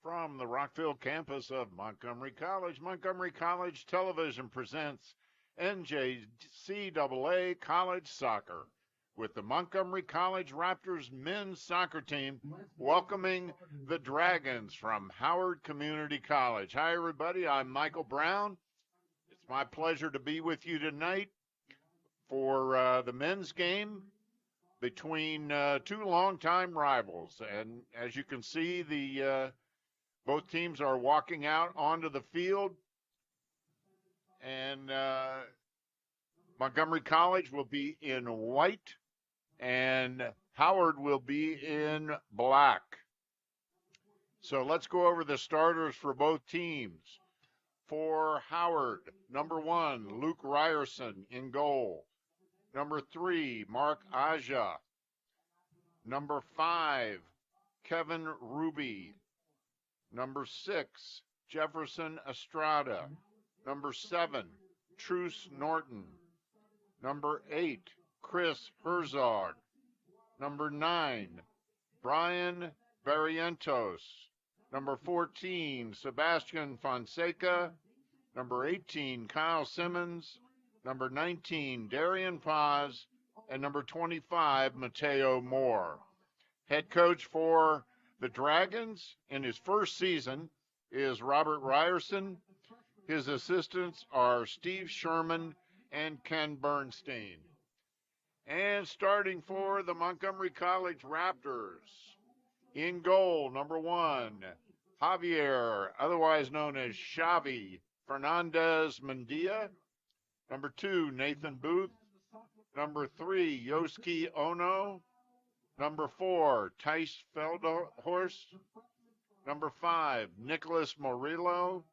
From the Rockville campus of Montgomery College Television presents NJCAA College Soccer with the Montgomery College Raptors men's soccer team welcoming the Dragons from Howard Community College. Hi, everybody. I'm Michael Brown. It's my pleasure to be with you tonight for the men's game between two longtime rivals. And as you can see, both teams are walking out onto the field, and Montgomery College will be in white, and Howard will be in black. So let's go over the starters for both teams. For Howard, number 1, Luke Ryerson in goal. Number 3, Mark Aja. Number 5, Kevin Ruby. Number 6, Jefferson Estrada. Number 7, Truce Norton. Number 8, Chris Herzog. Number 9, Brian Barrientos. Number 14, Sebastian Fonseca. Number 18, Kyle Simmons. Number 19, Darian Paz. And number 25, Mateo Moore. Head coach for the Dragons in his first season is Robert Ryerson. His assistants are Steve Sherman and Ken Bernstein. And starting for the Montgomery College Raptors, in goal, number 1, Javier, otherwise known as Xavi Fernandez Mendia. Number 2, Nathan Booth. Number 3, Yosuke Ono. Number 4, Tice Feldhorst. Number 5, Nicholas Morillo.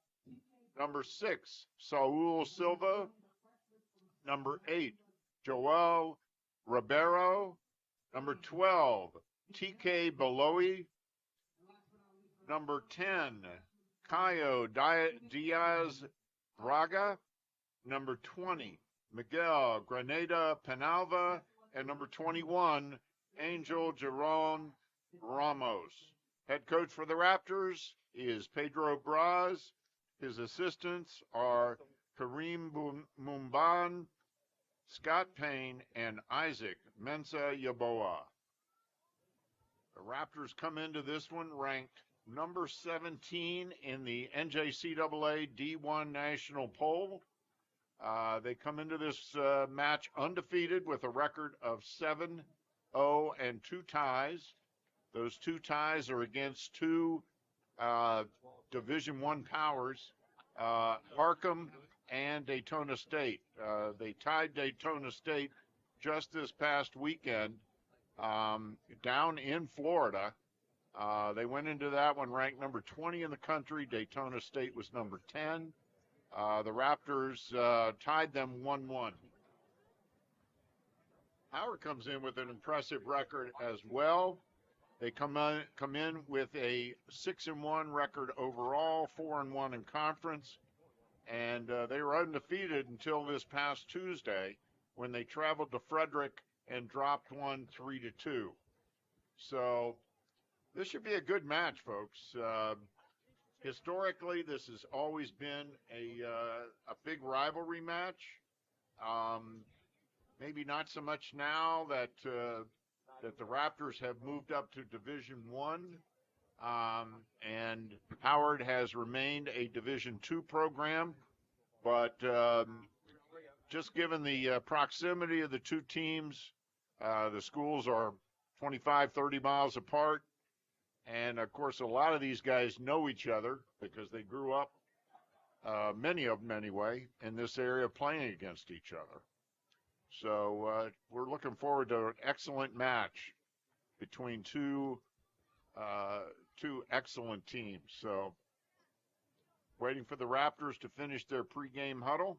Number 6, Saul Silva. Number 8, Joel Ribeiro. Number 12, TK Beloy. Number 10, Caio Diaz Braga. Number 20, Miguel Granada Penalva. And number 21, Angel Jerome Ramos. Head coach for the Raptors is Pedro Braz. His assistants are Kareem Mumban, Scott Payne, and Isaac Mensa Yaboa. The Raptors come into this one ranked number 17 in the NJCAA D1 national poll. They come into this match undefeated with a record of 7-0 and 2 ties. Those 2 ties are against 2 Division I powers, Arkham and Daytona State. They tied Daytona State just this past weekend down in Florida. They went into that one ranked number 20 in the country. Daytona State was number 10. The Raptors tied them 1-1. Howard comes in with an impressive record as well. They come in with a 6-1 record overall, 4-1 in conference, and they were undefeated until this past Tuesday when they traveled to Frederick and dropped one 3-2. So this should be a good match, folks. Historically, this has always been a big rivalry match. Maybe not so much now that the Raptors have moved up to Division I, and Howard has remained a Division II program. But just given the proximity of the two teams, the schools are 25, 30 miles apart. And, of course, a lot of these guys know each other because they grew up, many of them anyway, in this area playing against each other. So we're looking forward to an excellent match between two excellent teams. So waiting for the Raptors to finish their pregame huddle.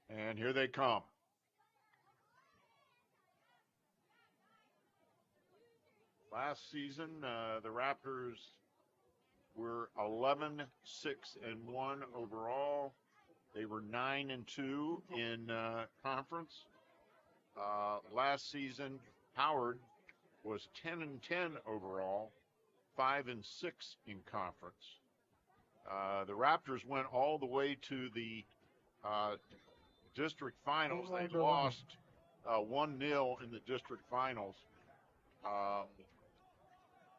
And here they come. Last season, the Raptors were 11-6-1 overall. They were 9-2 in conference. Last season, Howard was 10-10 overall, 5-6 in conference. The Raptors went all the way to the district finals. They lost 1-0 in the district finals.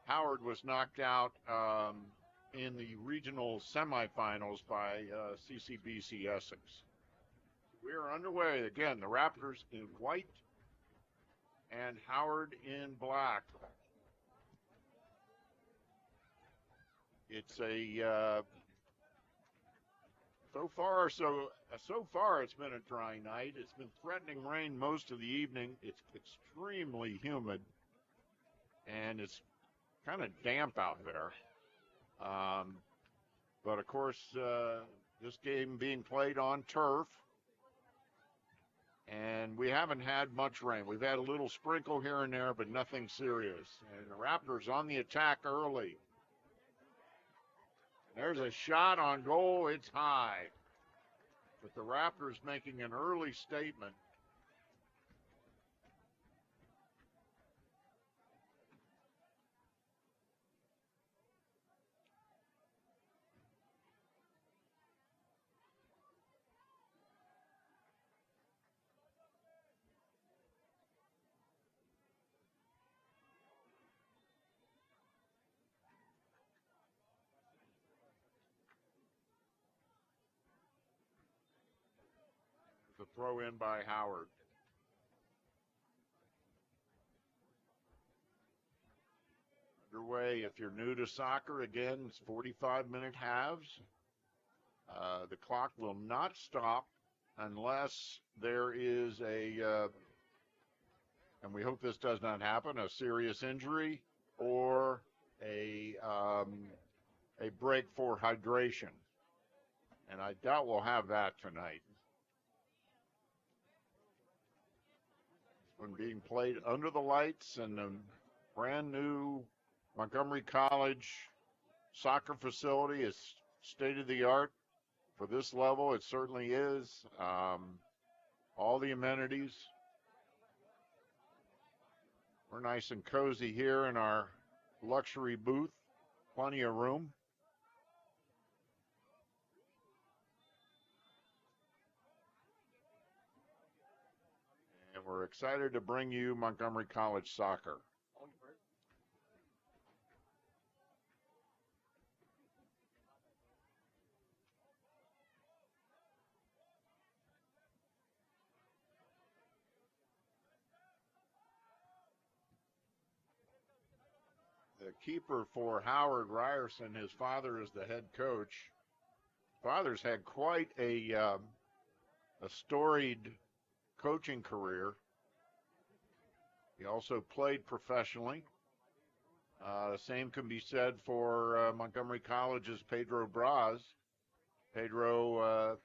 Howard was knocked out in the regional semifinals by CCBC Essex. We are underway. Again, the Raptors in white and Howard in black. It's a so far it's been a dry night. It's been threatening rain most of the evening. It's extremely humid, and it's kind of damp out there. But of course, this game being played on turf, and we haven't had much rain. We've had a little sprinkle here and there, but nothing serious. And the Raptors on the attack early. There's a shot on goal. It's high. But the Raptors making an early statement. The throw in by Howard. Underway. If you're new to soccer, again, it's 45-minute halves. The clock will not stop unless there is and we hope this does not happen, a serious injury or a break for hydration. And I doubt we'll have that tonight. When being played under the lights in the brand new Montgomery College soccer facility is state of the art for this level. It certainly is. All the amenities. We're nice and cozy here in our luxury booth. Plenty of room. We're excited to bring you Montgomery College soccer. The keeper for Howard, Ryerson, his father is the head coach. Father's had quite a storied coaching career. He also played professionally. The same can be said for Montgomery College's Pedro Braz. Pedro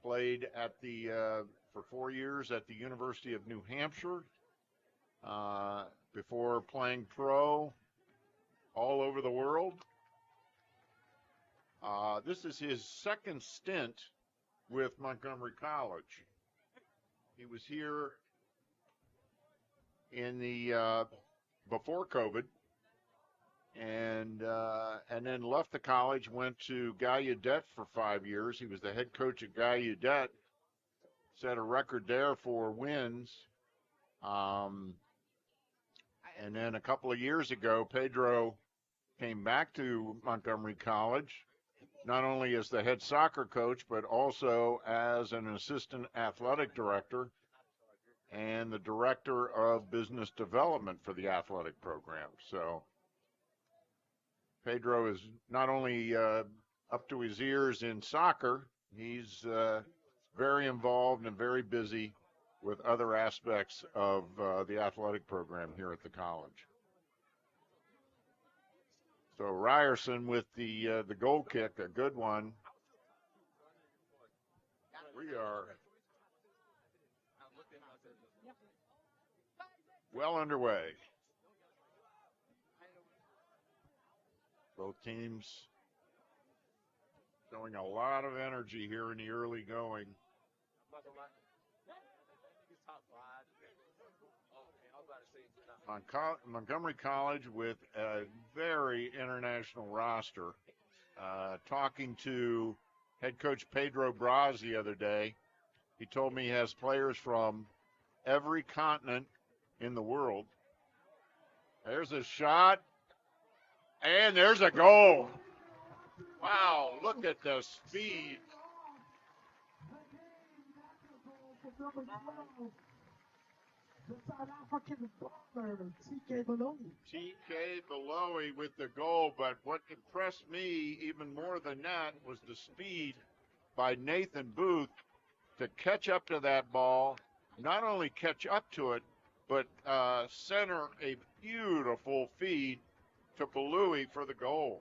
played at for 4 years at the University of New Hampshire before playing pro all over the world. This is his second stint with Montgomery College. He was here in the before COVID, and then left the college, went to Gallaudet for 5 years. He was the head coach at Gallaudet, set a record there for wins. And then a couple of years ago, Pedro came back to Montgomery College, not only as the head soccer coach, but also as an assistant athletic director and the director of business development for the athletic program. So Pedro is not only up to his ears in soccer, he's very involved and very busy with other aspects of the athletic program here at the college. So Ryerson with the goal kick, a good one. We are well underway. Both teams showing a lot of energy here in the early going. Montgomery College with a very international roster. Talking to head coach Pedro Braz the other day, he told me he has players from every continent in the world. There's a shot, and there's a goal. Wow, look at the speed. The South African baller, TK Maloney. TK Belowy with the goal, but what impressed me even more than that was the speed by Nathan Booth to catch up to that ball, not only catch up to it, but center a beautiful feed to Belowy for the goal.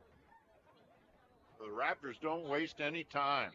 The Raptors don't waste any time.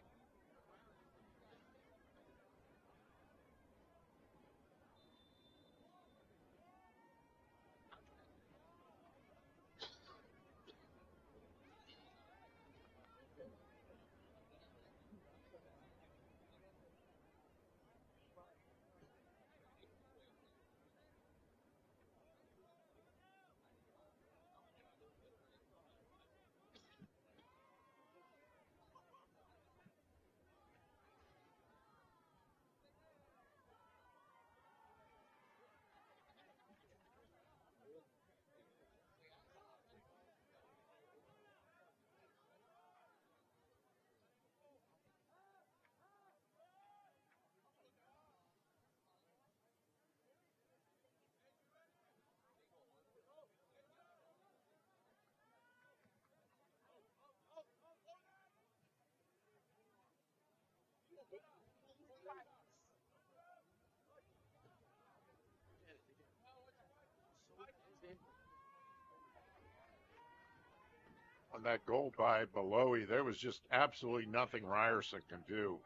On that goal by Belowy, there was just absolutely nothing Ryerson can do.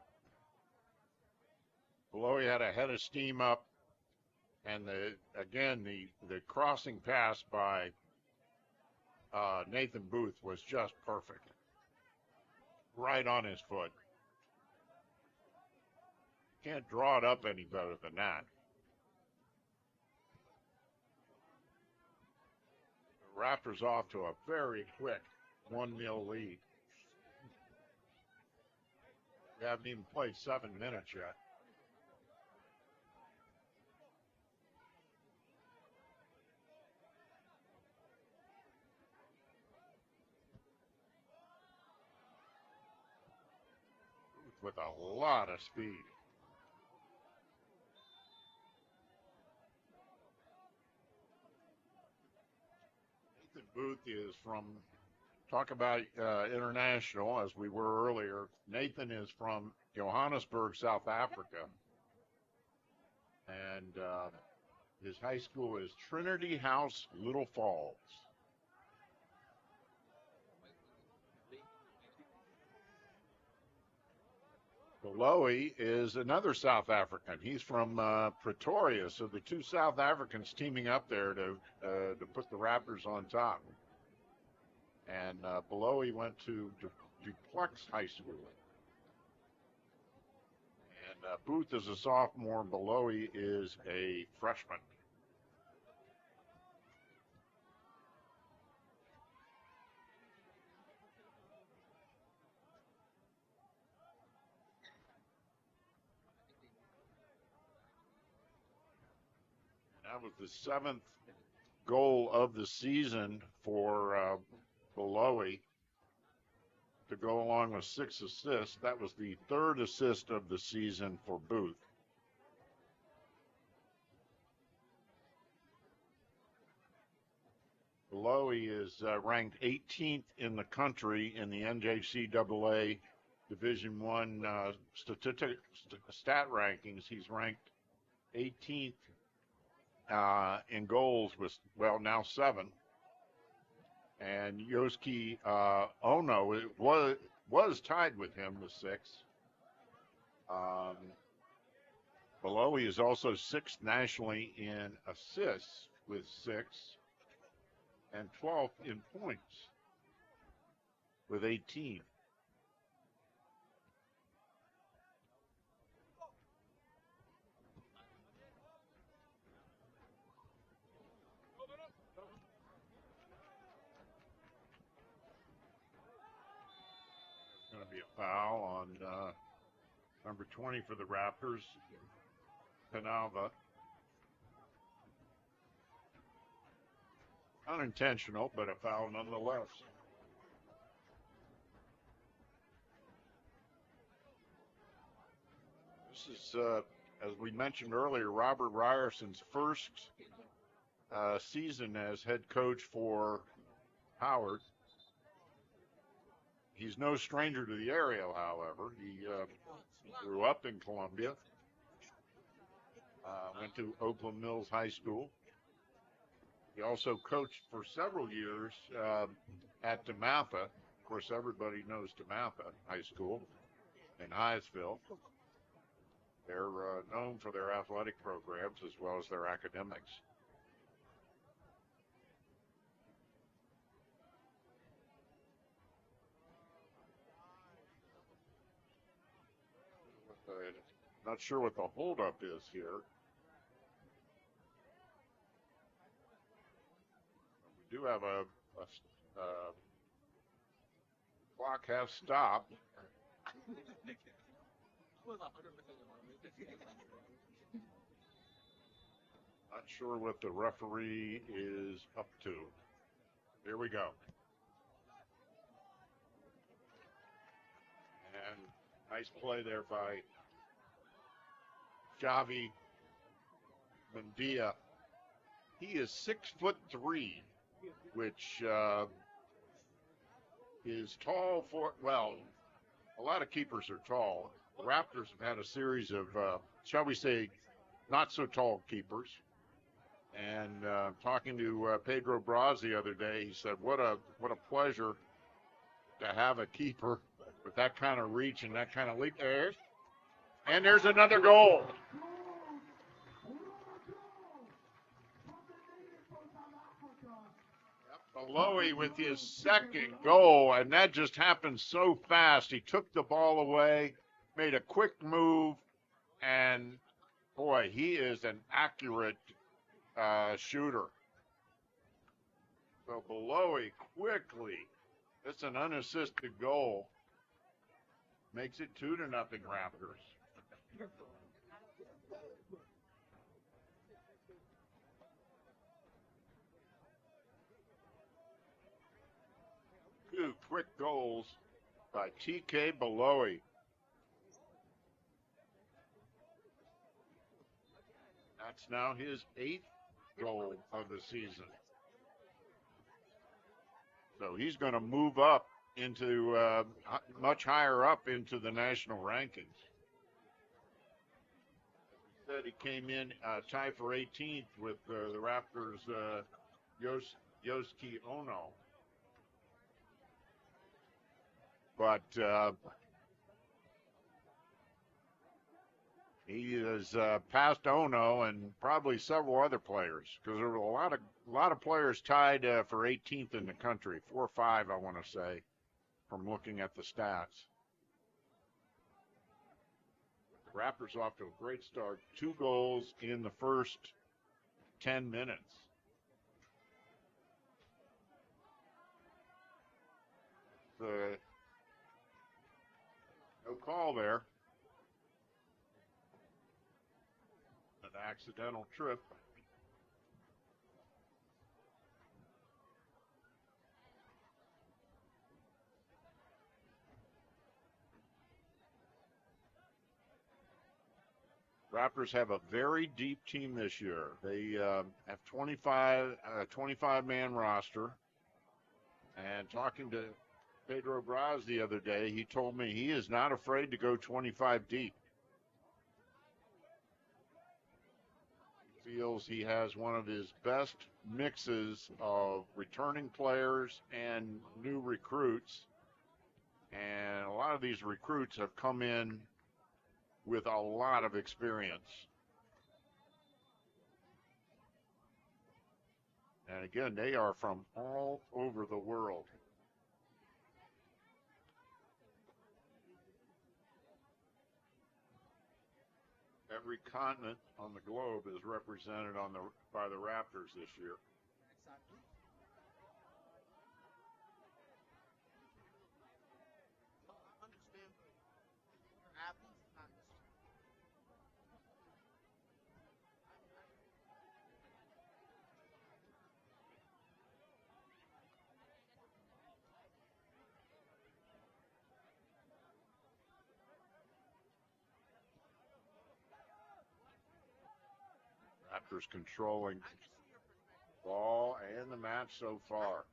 Belowy had a head of steam up, and the crossing pass by Nathan Booth was just perfect. Right on his foot. Can't draw it up any better than that. The Raptors off to a very quick 1-0 lead. We haven't even played 7 minutes yet. With a lot of speed. Nathan Booth is from, talk about international, as we were earlier. Nathan is from Johannesburg, South Africa. And his high school is Trinity House, Little Falls. Belowy is another South African. He's from Pretoria, so the two South Africans teaming up there to put the Raptors on top. And Belowy went to Duplex High School. And Booth is a sophomore. Belowy is a freshman. That was the 7th goal of the season for Belowy to go along with 6 assists. That was the 3rd assist of the season for Booth. Belowy is ranked 18th in the country in the NJCAA Division I stat rankings. He's ranked 18th in goals with, well, now 7. And Yosuke Ono was tied with him with 6. Belowy is also 6th nationally in assists with 6, and 12th in points with 18. Be a foul on number 20 for the Raptors, Penalva. Unintentional, but a foul nonetheless. This is, as we mentioned earlier, Robert Ryerson's first season as head coach for Howard. He's no stranger to the area, however. He grew up in Columbia, went to Oakland Mills High School. He also coached for several years at DeMatha. Of course, everybody knows DeMatha High School in Hyattsville. They're known for their athletic programs as well as their academics. Not sure what the holdup is here. We do have a clock has stopped. Not sure what the referee is up to. Here we go. And nice play there by Javi Mendia. He is 6'3", which is tall for, well, a lot of keepers are tall. The Raptors have had a series of, shall we say, not so tall keepers. And talking to Pedro Braz the other day, he said, what a pleasure to have a keeper with that kind of reach and that kind of leap. And there's another goal. Belowy with his second goal, and that just happened so fast. He took the ball away, made a quick move, and boy, he is an accurate shooter. So Belowy quickly, it's an unassisted goal, makes it 2-0 Raptors. Two quick goals by TK Belowy. That's now his 8th goal of the season. So he's going to move up into much higher up into the national rankings. He said he came in tied for 18th with the Raptors' Yosuke Ono. But he has passed Ono and probably several other players, because there were a lot of players tied for 18th in the country, 4 or 5, I want to say, from looking at the stats. The Raptors off to a great start. 2 goals in the first 10 minutes. No call there. An accidental trip. Raptors have a very deep team this year. They have 25-man roster. And talking to Pedro Braz the other day, he told me he is not afraid to go 25 deep. He feels he has one of his best mixes of returning players and new recruits. And a lot of these recruits have come in with a lot of experience. And again, they are from all over the world. Every continent on the globe is represented by the Raptors this year. Raptors controlling ball and the match so far.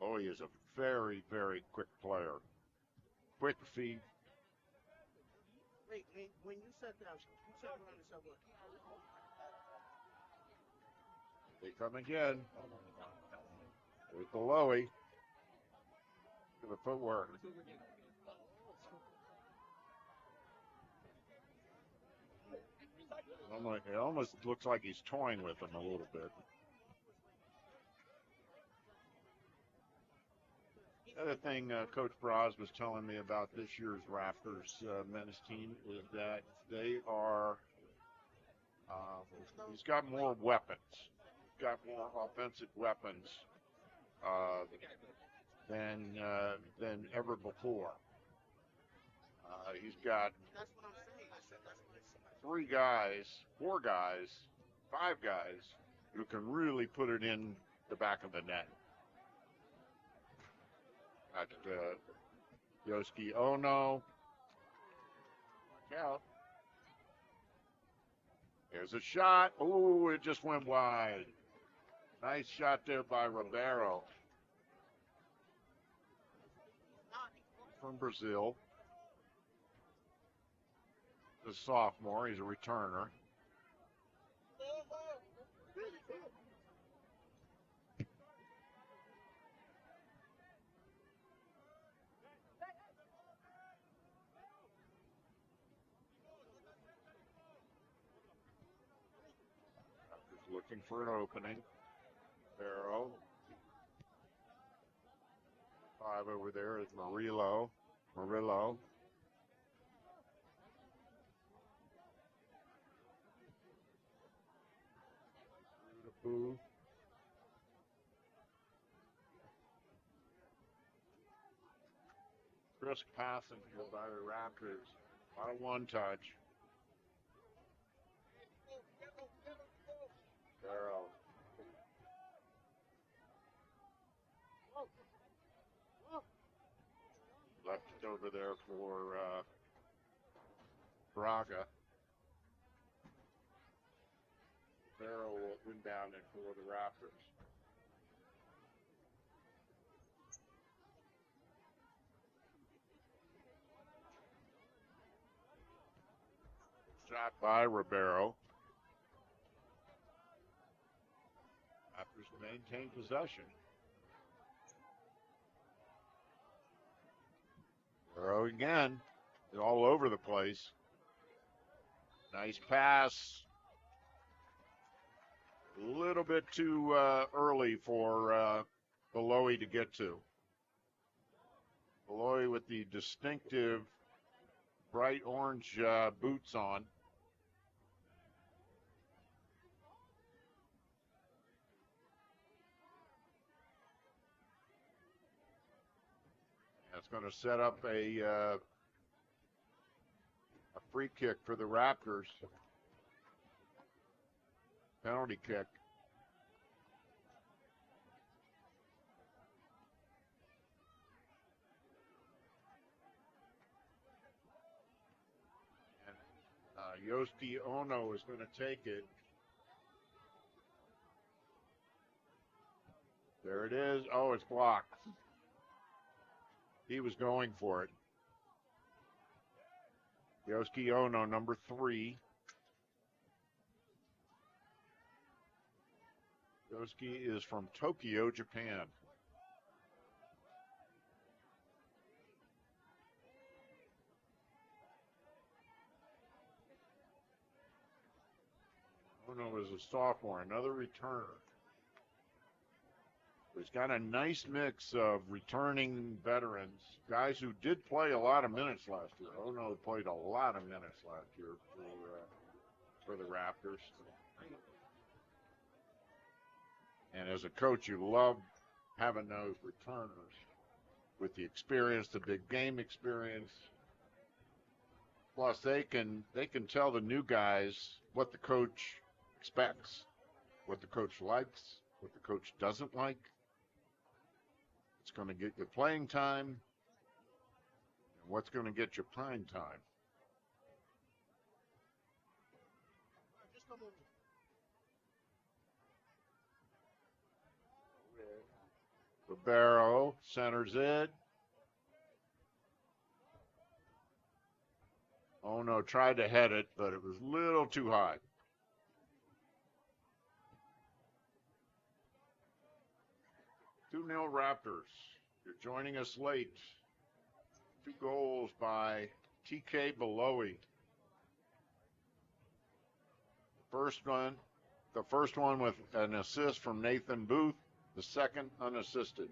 Oh, he is a very, very quick player. Quick feet. Wait, when you said that, you said around the subway. They come again. There's the Lowy. To the footwork. It almost looks like he's toying with him a little bit. The other thing Coach Braz was telling me about this year's Raptors men's team is that they are, he's got more weapons. He's got more offensive weapons than ever before. He's got 3 guys, 4 guys, 5 guys who can really put it in the back of the net. Got Yosuke Ono. Watch out. There's a shot. Ooh, it just went wide. Nice shot there by Ribeiro. From Brazil. The sophomore, he's a returner. Looking for an opening. Barrow. 5 over there is Murillo. Beautiful. Brisk passing here by the Raptors. A lot of one touch. Barrow. Left it over there for Braga. Barrow will inbound it for the Raptors. Shot by Ribeiro. Raptors maintain possession. Barrow again. They're all over the place. Nice pass. A little bit too early for Beloy to get to. Beloy with the distinctive bright orange boots on. That's going to set up a free kick for the Raptors. Penalty kick. And Yosuke Ono is going to take it. There it is. Oh, it's blocked. He was going for it. Yosuke Ono, number 3. Yosuke is from Tokyo, Japan. Ono is a sophomore, another returner. He's got a nice mix of returning veterans, guys who did play a lot of minutes last year. Ono played a lot of minutes last year for the Raptors. And as a coach, you love having those returners with the experience, the big game experience. Plus, they can tell the new guys what the coach expects. what the coach likes, what the coach doesn't like. It's going to get you playing time, and what's going to get you prime time. Just come over. Ribeiro centers it. Oh no, tried to head it, but it was a little too high. Two 0 Raptors. You're joining us late. 2 goals by TK Belowy. The first one with an assist from Nathan Booth. The second unassisted.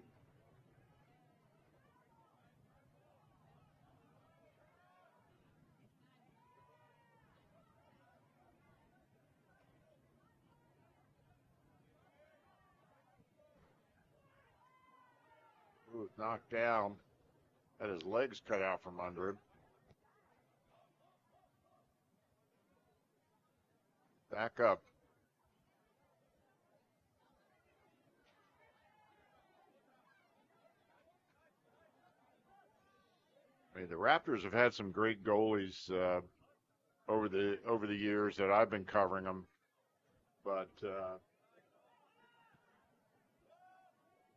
Booth knocked down. Had his legs cut out from under him. Back up. I mean, the Raptors have had some great goalies over the years that I've been covering them, but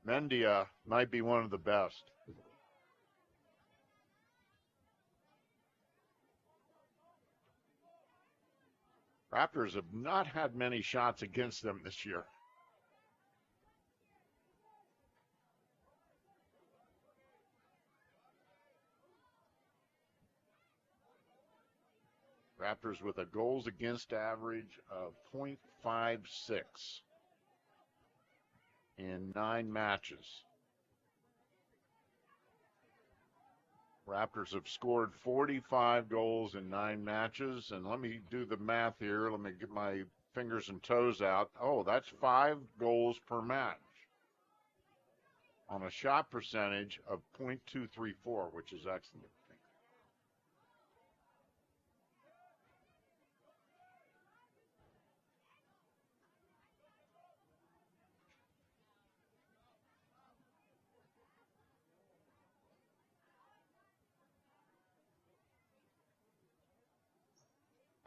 Mendia might be one of the best. Raptors have not had many shots against them this year. Raptors with a goals against average of .56 in 9 matches. Raptors have scored 45 goals in 9 matches. And let me do the math here. Let me get my fingers and toes out. Oh, that's 5 goals per match on a shot percentage of .234, which is excellent.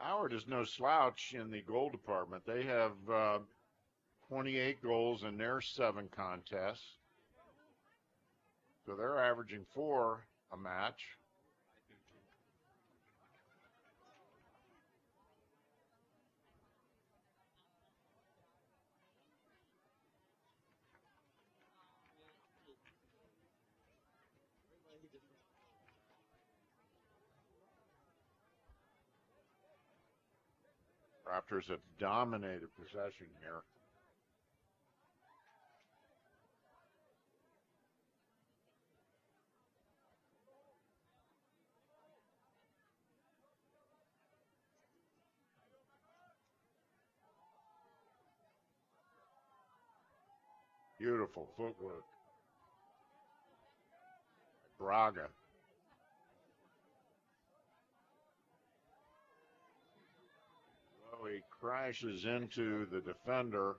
Howard is no slouch in the goal department. They have 28 goals in their 7 contests. So they're averaging 4 a match. Raptors have dominated possession here. Beautiful footwork. Braga. He crashes into the defender.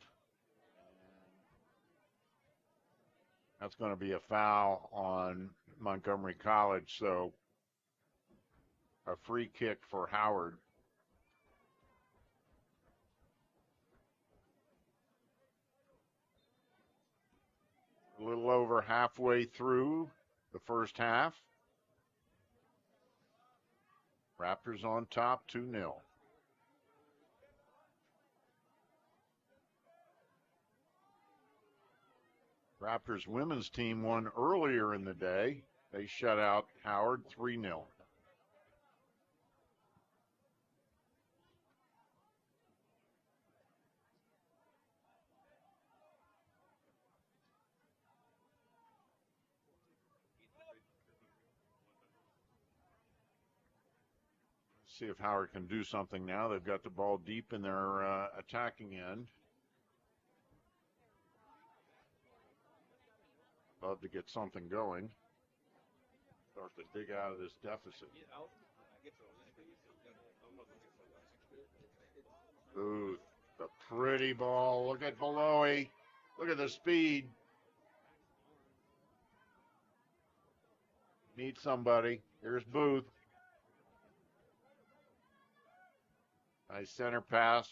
That's going to be a foul on Montgomery College, so a free kick for Howard. A little over halfway through the first half. Raptors on top, 2-0. Raptors women's team won earlier in the day. They shut out Howard 3-0. Let's see if Howard can do something now. They've got the ball deep in their attacking end. Love to get something going. Start to dig out of this deficit. Booth A pretty ball. Look at Belowy. Look at the speed. Need somebody. Here's Booth. Nice center pass.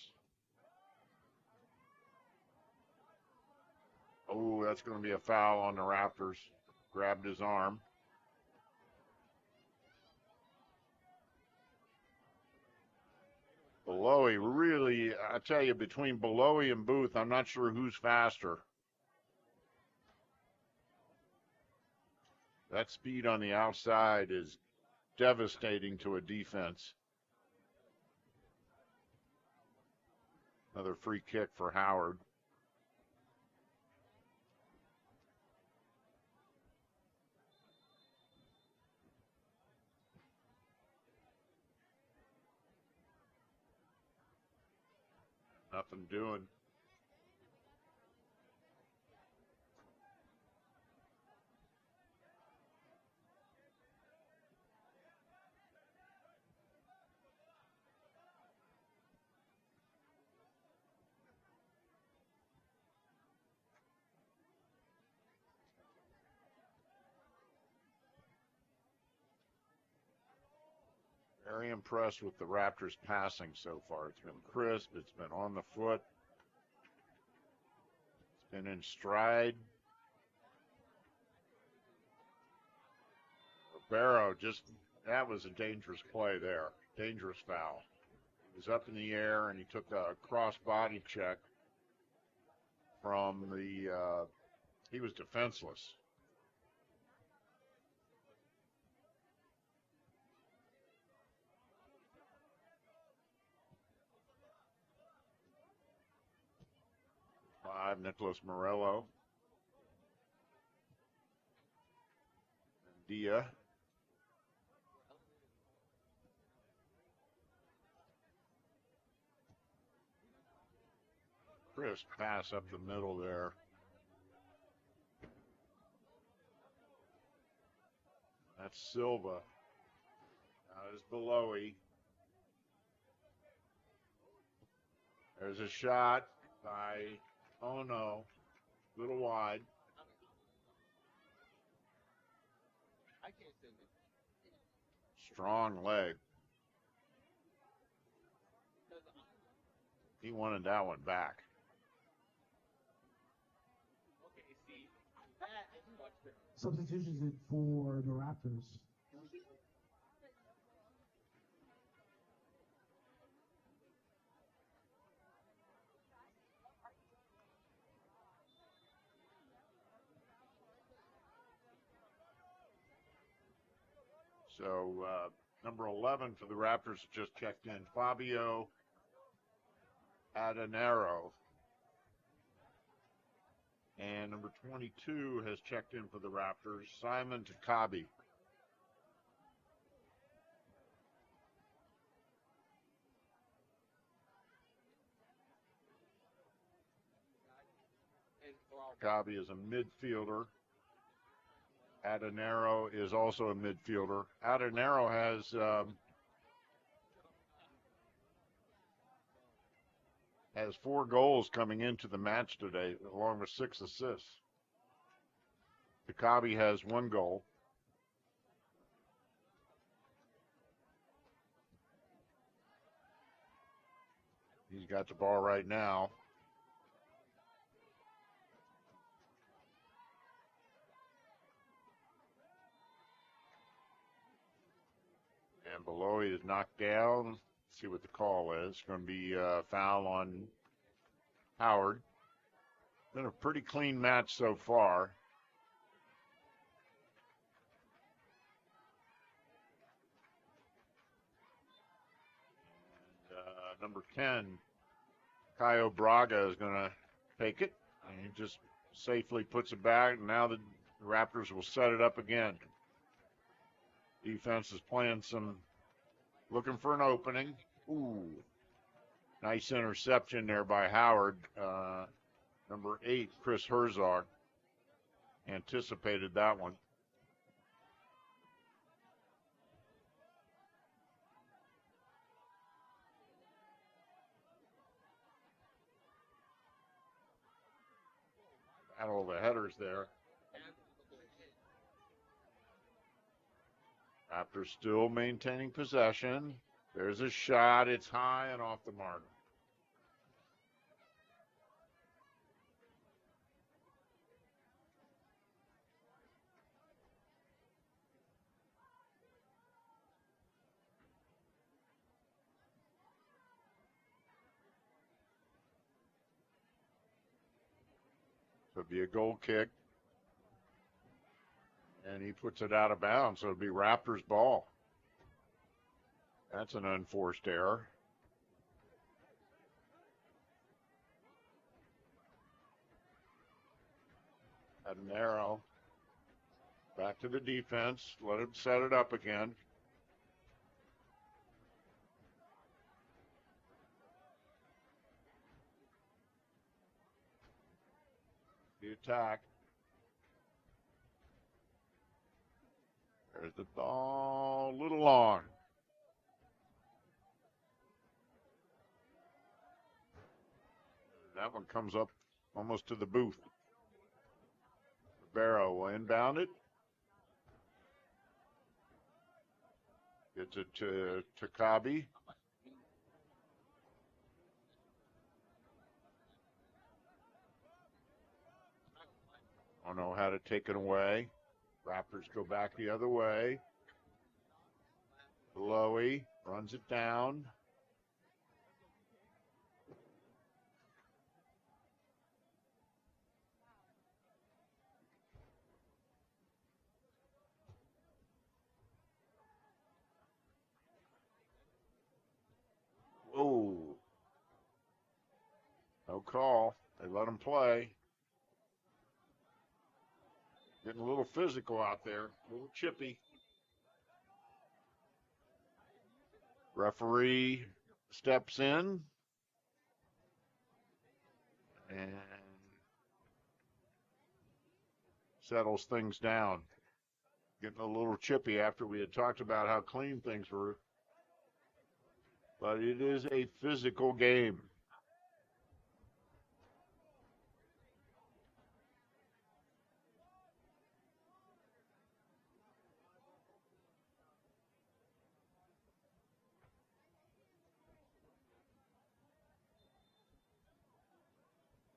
Oh, that's going to be a foul on the Raptors. Grabbed his arm. Belowy, really, I tell you, between Belowy and Booth, I'm not sure who's faster. That speed on the outside is devastating to a defense. Another free kick for Howard. Nothing doing. Very impressed with the Raptors passing so far. It's been crisp. It's been on the foot. It's been in stride. Barrow that was a dangerous play there. Dangerous foul. He was up in the air and he took a cross body check from he was defenseless. Nicholas Morello. Dia. Crisp pass up the middle there. That's Silva. There's Belowy. There's a shot by, oh no, a little wide. Strong leg. He wanted that one back. Substitutions in for the Raptors. So number 11 for the Raptors just checked in. Fabio Adenaro. And number 22 has checked in for the Raptors, Simon Takabi. Takabi is a midfielder. Adenaro is also a midfielder. Adenaro has 4 goals coming into the match today, along with 6 assists. Takabi has 1 goal. He's got the ball right now. And Belowy is knocked down. Let's see what the call is. It's going to be a foul on Howard. Been a pretty clean match so far. And, number 10, Caio Braga is going to take it. And he just safely puts it back. And now the Raptors will set it up again. Defense is playing looking for an opening. Ooh, nice interception there by Howard. Number 8, Chris Herzog, anticipated that one. Battle of the headers there. Raptors still maintaining possession. There's a shot. It's high and off the mark. So it'd be a goal kick. And he puts it out of bounds, so it'd be Raptors ball. That's an unforced error. Had an arrow. Back to the defense. Let him set it up again. The attack. There's the ball, a little long. That one comes up almost to the booth. Barrow will inbound it. Gets it to Kabi. Don't know how to take it away. Raptors go back the other way. Lowy runs it down. Oh, no call. They let him play. Getting a little physical out there, a little chippy. Referee steps in and settles things down. Getting a little chippy after we had talked about how clean things were. But it is a physical game.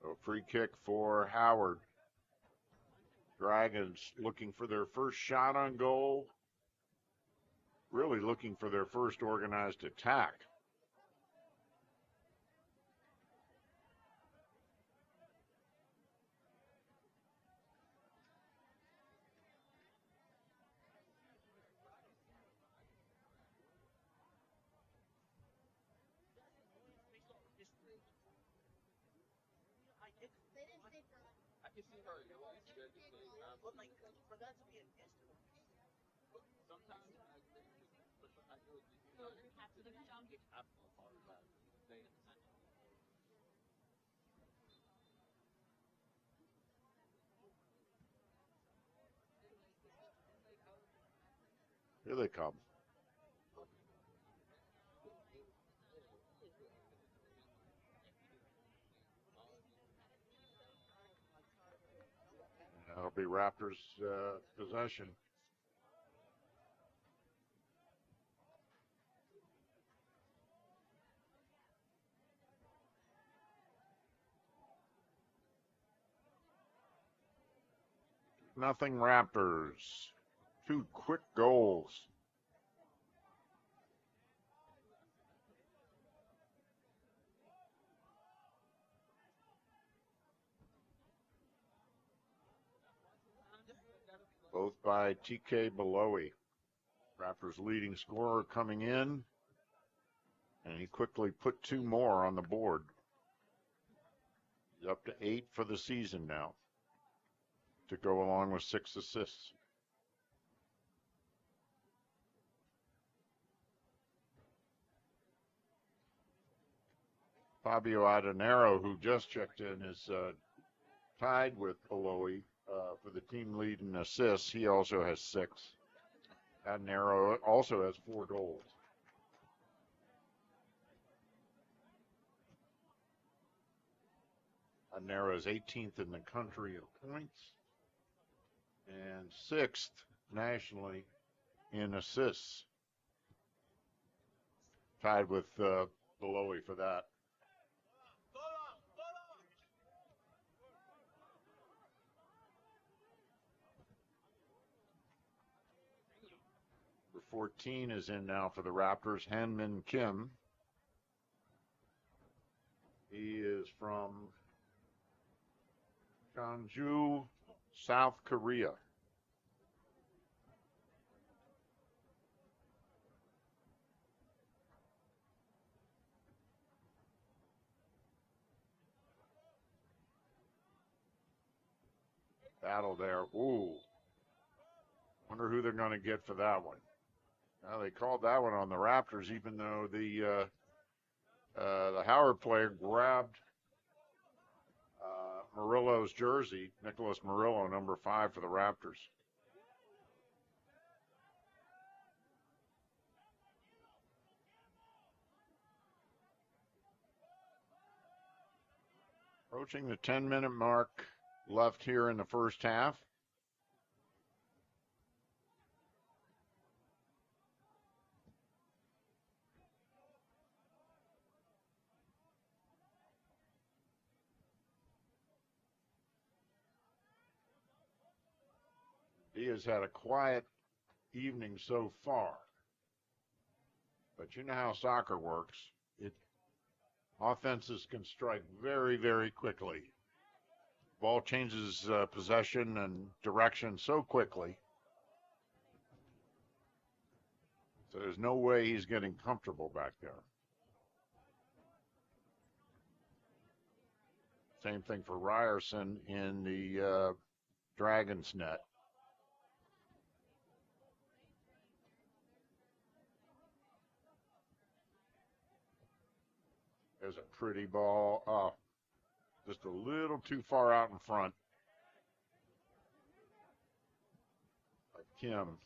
So free kick for Howard. Dragons looking for their first shot on goal. Really looking for their first organized attack. Here they come. That'll be Raptors possession. Nothing Raptors. 2 quick goals. Both by TK Belowy. Raptors leading scorer coming in. And he quickly put 2 more on the board. He's up to 8 for the season now, to go along with 6 assists. Fabio Adenaro, who just checked in, is tied with Belowy for the team lead in assists. He also has 6. Adenaro also has 4 goals. Nero is 18th in the country in points and 6th nationally in assists. Tied with Belowy for that. Number 14 is in now for the Raptors, Hanmin Kim. He is from Jeonju, South Korea. Battle there. Ooh. Wonder who they're going to get for that one. Well, they called that one on the Raptors, even though the Howard player grabbed Murillo's jersey, Nicholas Murillo, number 5 for the Raptors. Approaching the 10-minute mark left here in the first half. Diaz had a quiet evening so far, but you know how soccer works. Offenses can strike very, very quickly. Ball changes possession and direction so quickly. So there's no way he's getting comfortable back there. Same thing for Ryerson in the Dragons net. There's a pretty ball. Oh, just a little too far out in front. Like Kim.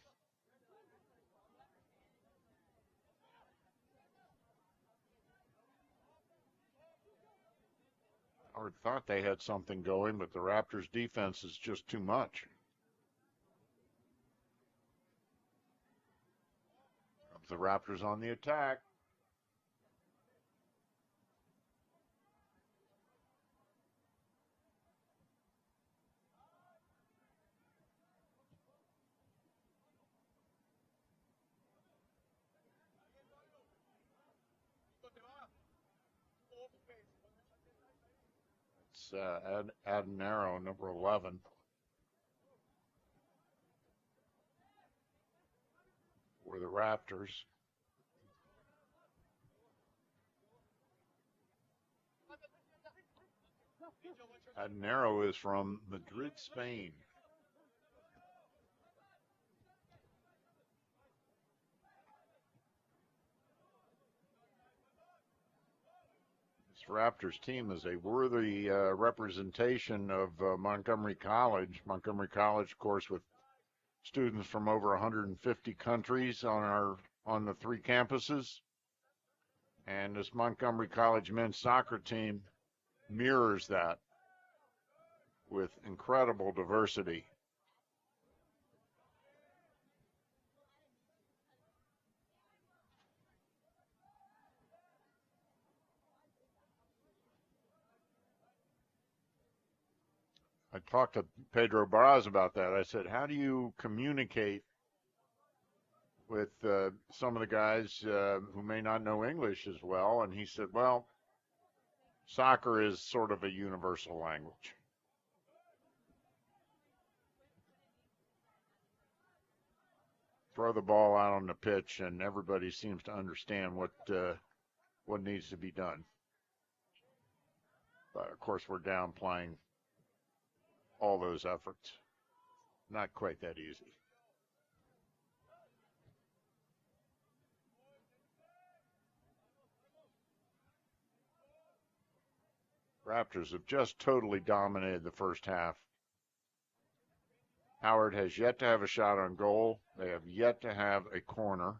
I thought they had something going, but the Raptors' defense is just too much. The Raptors on the attack. Adenaro, number 11. For the Raptors. Adenaro is from Madrid, Spain. Raptors team is a worthy representation of Montgomery College. Montgomery College, of course, with students from over 150 countries on the 3 campuses. And this Montgomery College men's soccer team mirrors that with incredible diversity. I talked to Pedro Barras about that. I said, how do you communicate with some of the guys who may not know English as well? And he said, well, soccer is sort of a universal language. Throw the ball out on the pitch, and everybody seems to understand what needs to be done. But, of course, we're downplaying all those efforts. Not quite that easy. Raptors have just totally dominated the first half. Howard has yet to have a shot on goal. They have yet to have a corner.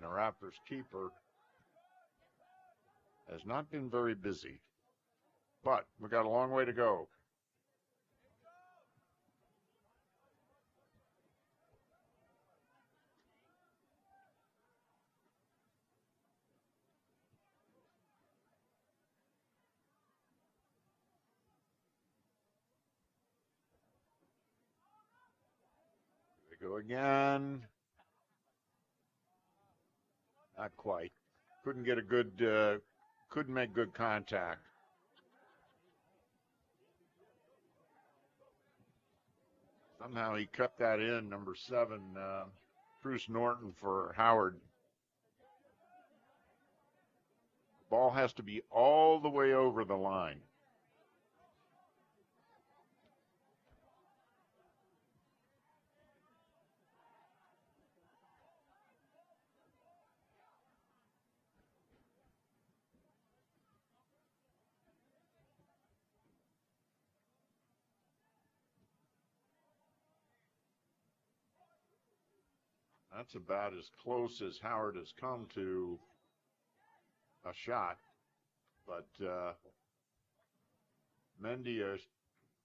And the Raptors keeper has not been very busy. But we've got a long way to go. Go again. Not quite. Couldn't get a good, couldn't make good contact. Somehow he cut that in, number 7, Bruce Norton for Howard. Ball has to be all the way over the line. That's about as close as Howard has come to a shot. But Mendy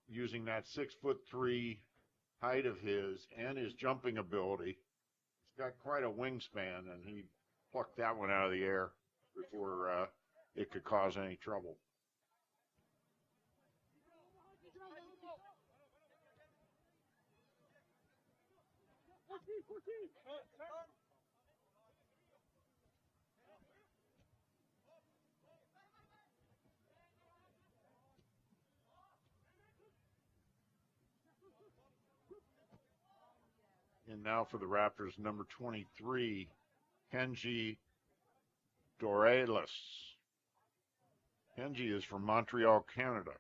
using that 6'3" height of his and his jumping ability. He's got quite a wingspan, and he plucked that one out of the air before it could cause any trouble. And now for the Raptors, number 23, Kenji Dorelis. Kenji is from Montreal, Canada.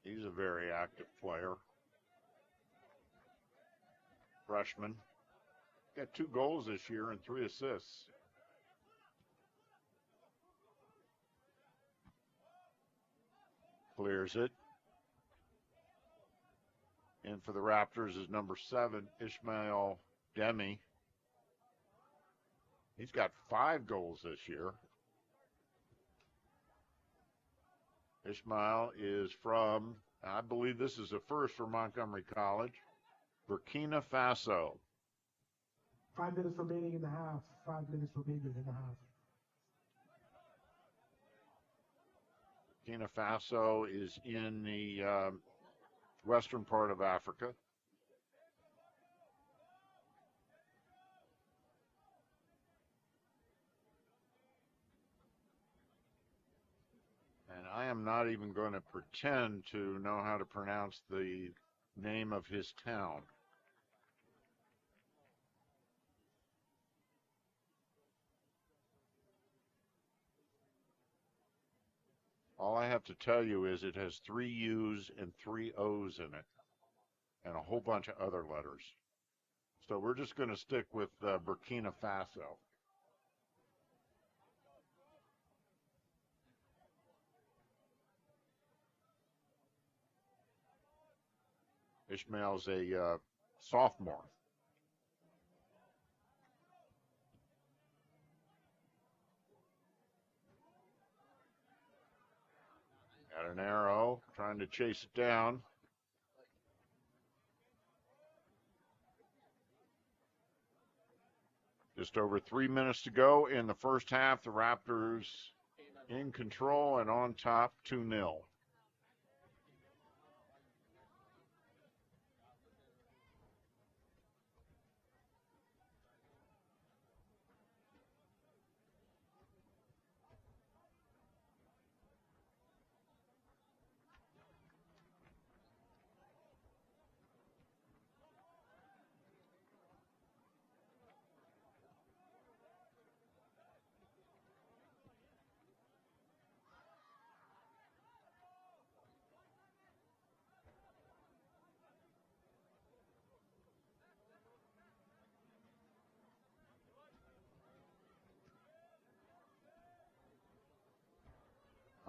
He's a very active player. Freshman. Got 2 goals this year and 3 assists. Clears it. And for the Raptors is number 7, Ishmael Demi. He's got 5 goals this year. Ishmael is from, I believe this is a first for Montgomery College, Burkina Faso. 5 minutes remaining in the half. 5 minutes remaining in the half. Burkina Faso is in the western part of Africa. And I am not even going to pretend to know how to pronounce the name of his town. All I have to tell you is it has 3 U's and 3 O's in it, and a whole bunch of other letters. So we're just going to stick with Burkina Faso. Ishmael's a sophomore. Got an arrow, trying to chase it down. Just over 3 minutes to go in the first half. The Raptors in control and on top, 2-0.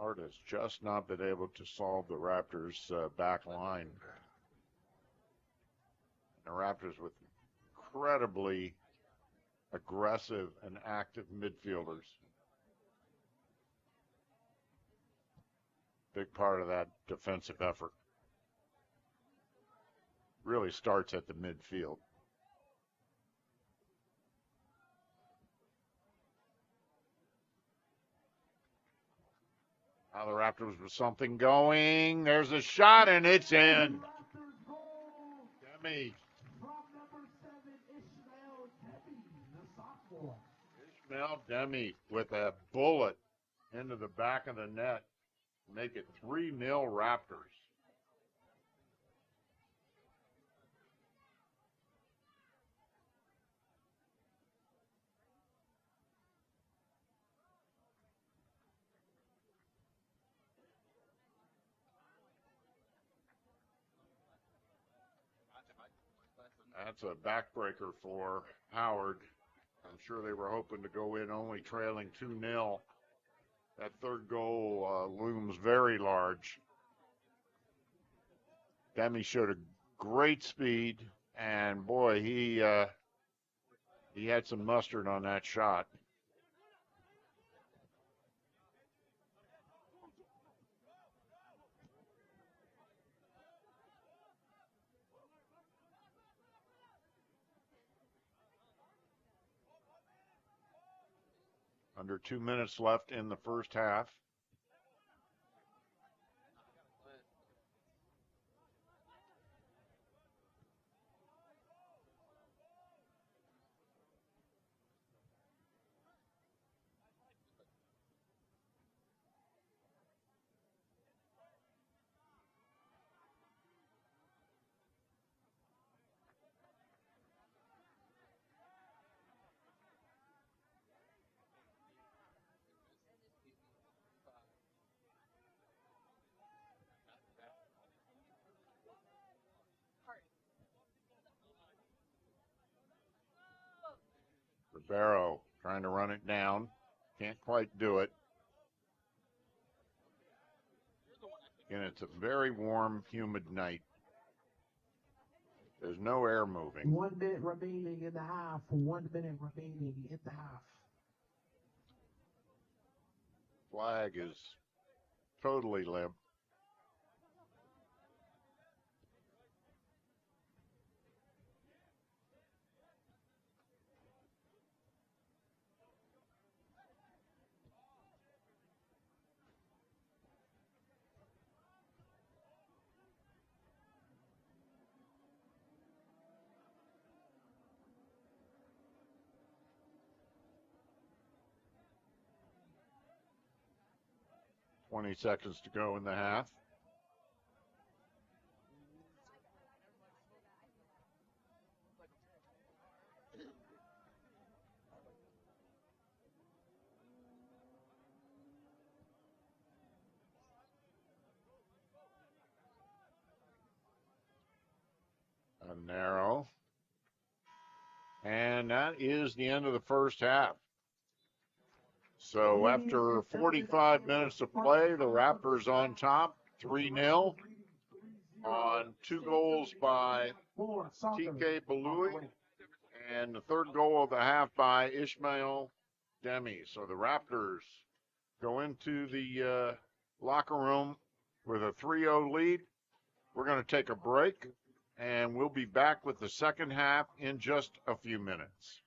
Howard has just not been able to solve the Raptors' back line. The Raptors with incredibly aggressive and active midfielders. Big part of that defensive effort really starts at the midfield. Now the Raptors with something going. There's a shot and it's in. Demi. Ishmael Demi with a bullet into the back of the net. Make it 3-0 Raptors. That's a backbreaker for Howard. I'm sure they were hoping to go in only trailing 2-0. That third goal looms very large. Demi showed a great speed, and boy, he had some mustard on that shot. Under 2 minutes left in the first half. Ribeiro trying to run it down. Can't quite do it. And it's a very warm, humid night. There's no air moving. 1 minute remaining in the half. 1 minute remaining in the half. Flag is totally limp. Twenty seconds to go in the half. A narrow. And that is the end of the first half. So after 45 minutes of play, the Raptors on top, 3-0 on 2 goals by TK Balui and the third goal of the half by Ishmael Demi. So the Raptors go into the locker room with a 3-0 lead. We're going to take a break, and we'll be back with the second half in just a few minutes.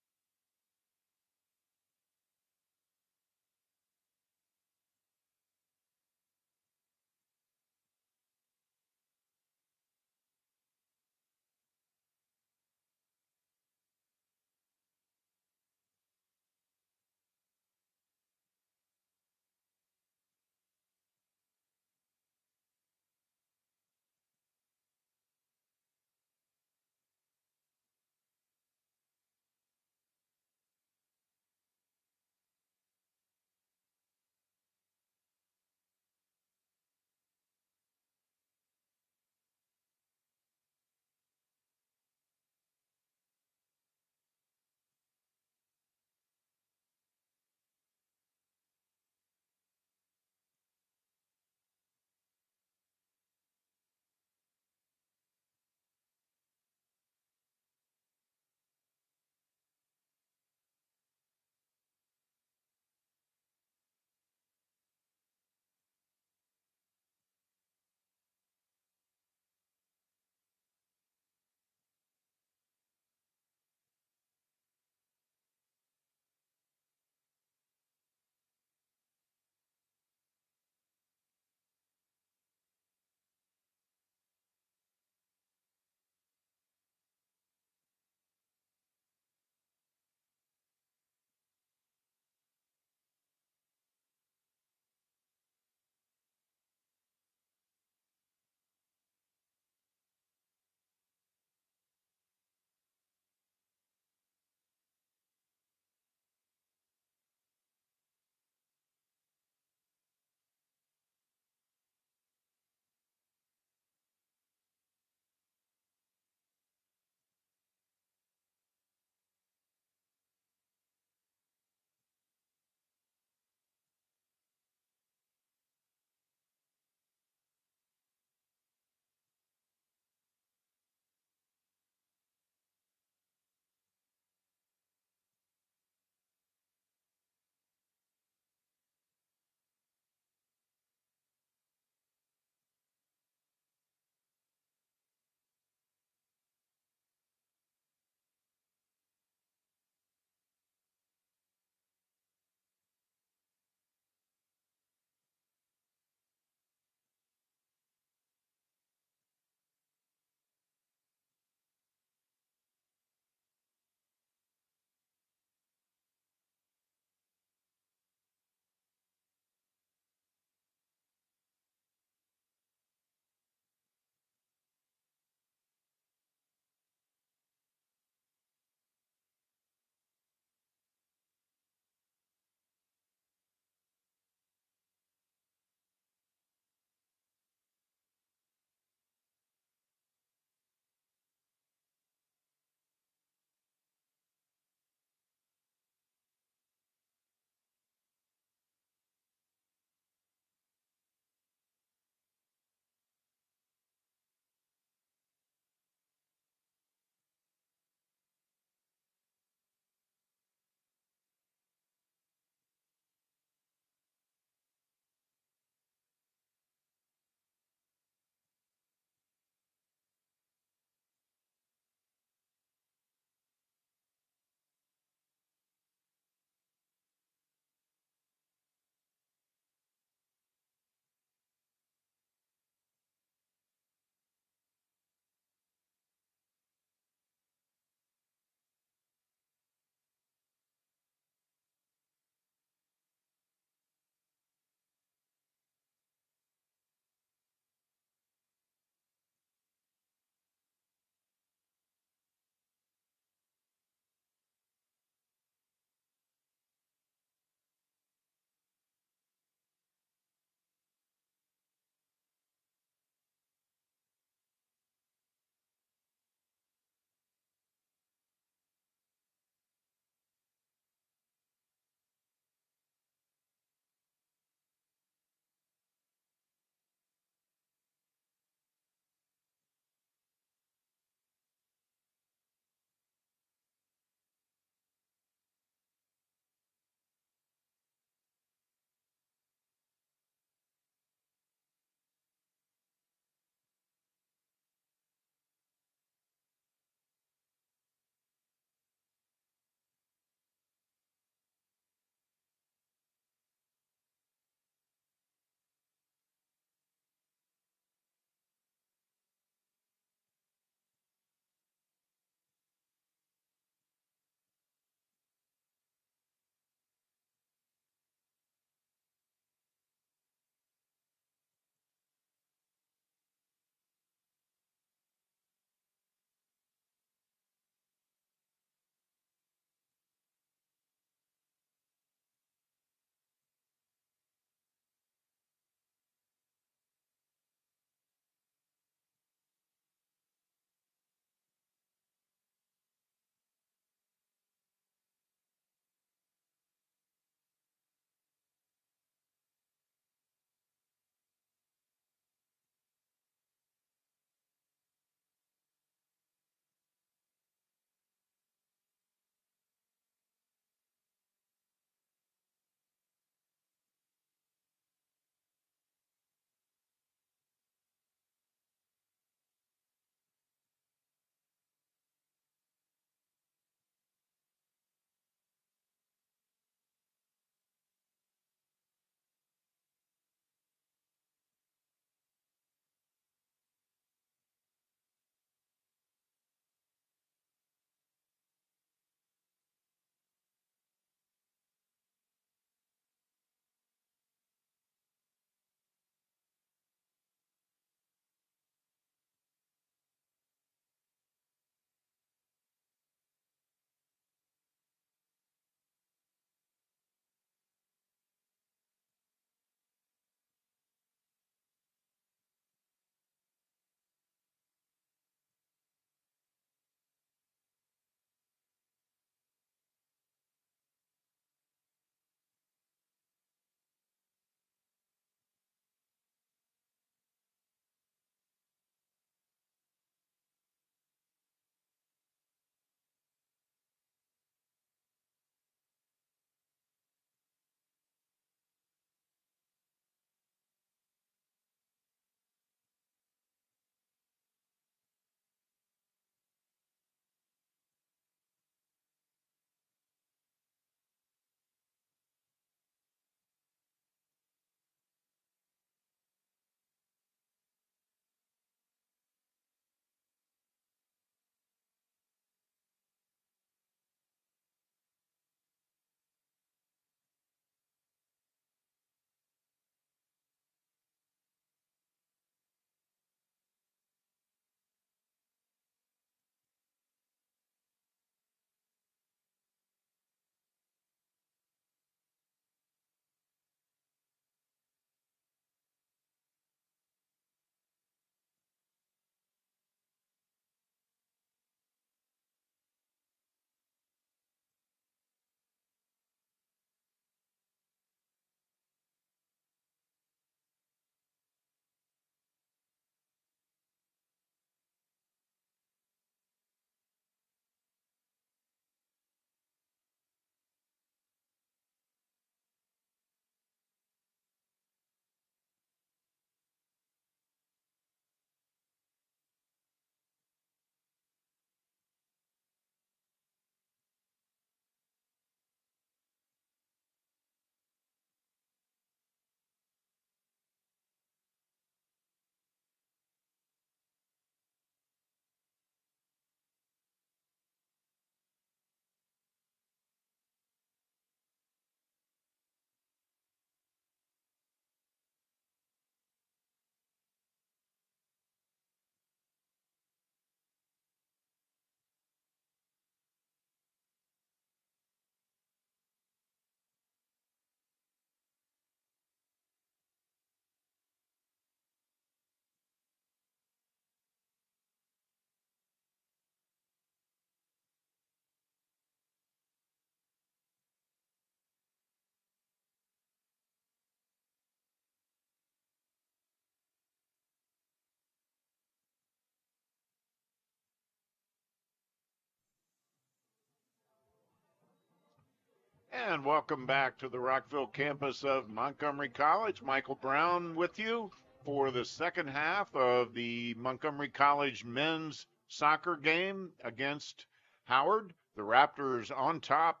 And welcome back to the Rockville campus of Montgomery College. Michael Brown with you for the second half of the Montgomery College men's soccer game against Howard. The Raptors on top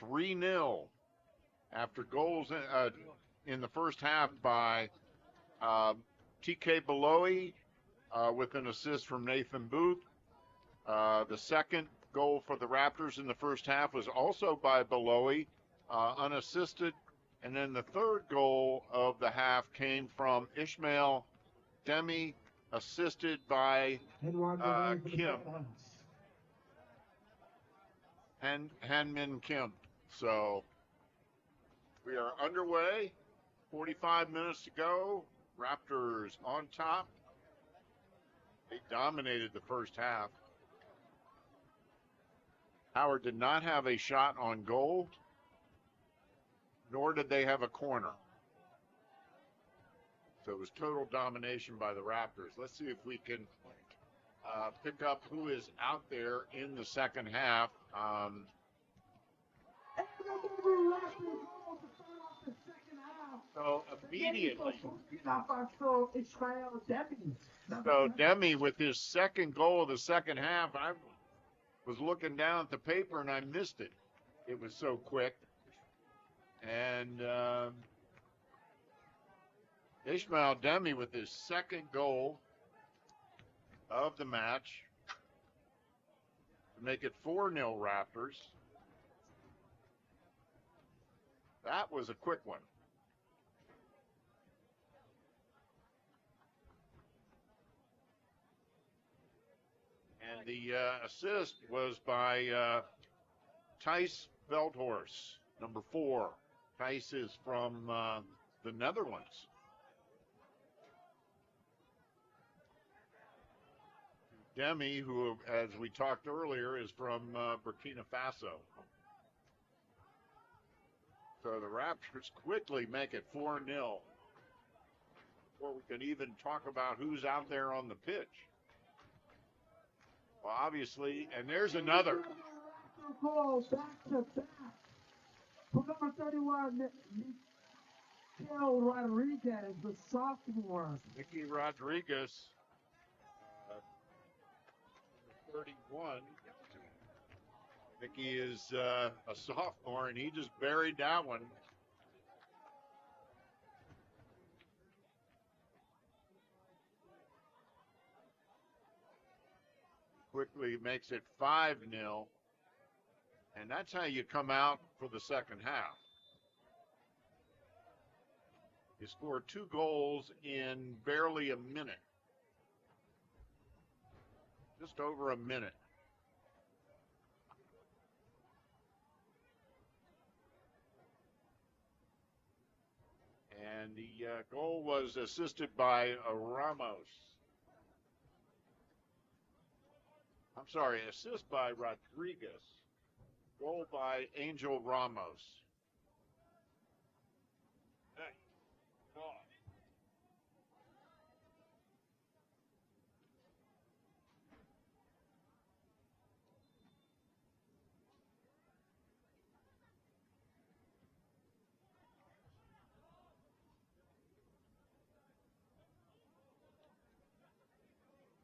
3-0 after goals in the first half by TK Beloy with an assist from Nathan Booth. The second goal for the Raptors in the first half was also by Beloy, unassisted. And then the third goal of the half came from Ishmael Demi, assisted by Kim. Hanmin Kim. So we are underway. 45 minutes to go. Raptors on top. They dominated the first half. Howard did not have a shot on goal, nor did they have a corner. So it was total domination by the Raptors. Let's see if we can pick up who is out there in the second half. So immediately, so Demi with his second goal of the second half, I was looking down at the paper and I missed it. It was so quick. And Ishmael Demi with his second goal of the match to make it 4-0 Raptors. That was a quick one. And the assist was by Thijs Veldhorst, number 4. Thijs is from the Netherlands. Demi, who, as we talked earlier, is from Burkina Faso. So the Raptors quickly make it 4-0 before we can even talk about who's out there on the pitch. Well, obviously, and there's another. Goal back to back. For number 31, Miguel Rodriguez, the sophomore. Mickey Rodriguez, 31. Mickey is a sophomore, and he just buried that one. Quickly makes it 5-0. And that's how you come out for the second half. You score 2 goals in barely a minute. Just over a minute. And the goal was assisted by Ramos. I'm sorry, assist by Rodriguez. Goal by Angel Ramos. Hey. Oh.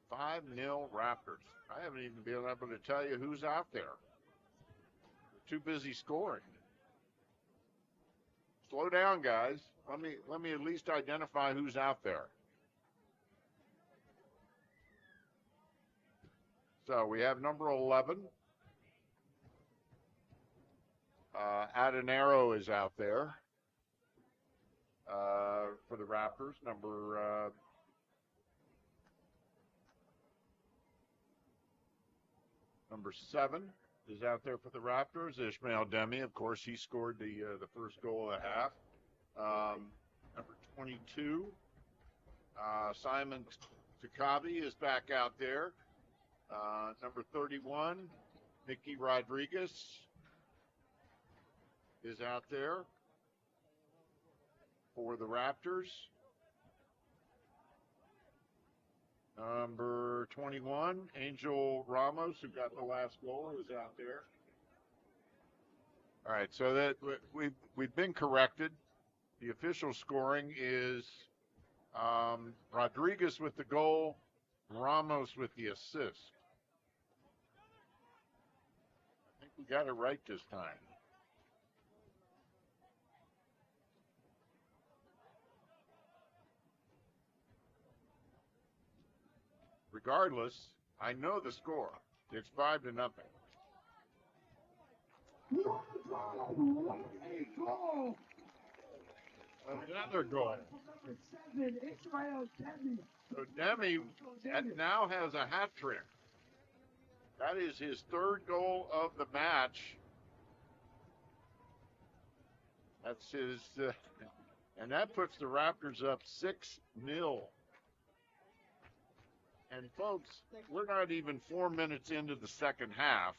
Five 5-0 Raptors. I haven't even been able to tell you who's out there. Too busy scoring. Slow down, guys. Let me at least identify who's out there. So we have number 11. Adenaro is out there for the Raptors. Number 7 is out there for the Raptors. Ishmael Demi, of course, he scored the first goal of the half. Number 22, Simon Takabi is back out there. Number 31, Mickey Rodriguez is out there for the Raptors. Number 21, Angel Ramos, who got the last goal, is out there. All right, so that we've been corrected. The official scoring is Rodriguez with the goal, Ramos with the assist. I think we got it right this time. Regardless, I know the score. It's 5-0. Another goal. So Demi now has a hat trick. That is his third goal of the match. That's his, and that puts the Raptors up 6-0. And folks, we're not even 4 minutes into the second half.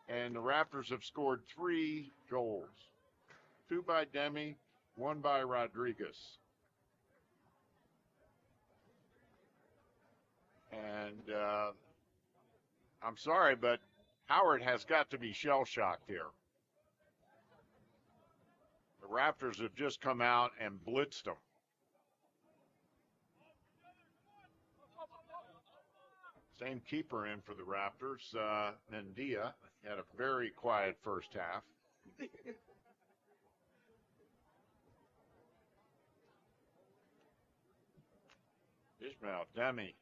And the Raptors have scored 3 goals. 2 by Demi, 1 by Rodriguez. And I'm sorry, but Howard has got to be shell-shocked here. The Raptors have just come out and blitzed them. Same keeper in for the Raptors. Mendia had a very quiet first half. Ishmael, Demi.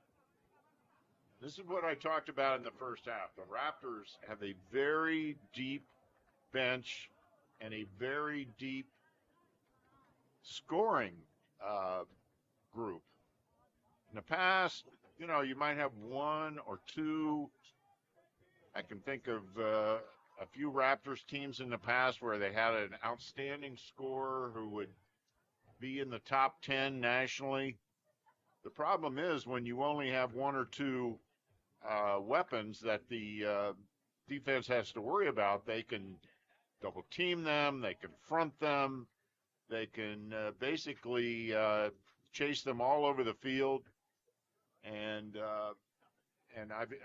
This is what I talked about in the first half. The Raptors have a very deep bench and a very deep scoring group. In the past, you know, you might have 1 or 2. I can think of a few Raptors teams in the past where they had an outstanding scorer who would be in the top 10 nationally. The problem is when you only have 1 or 2 weapons that the defense has to worry about, they can double team them, they can front them, they can basically chase them all over the field. And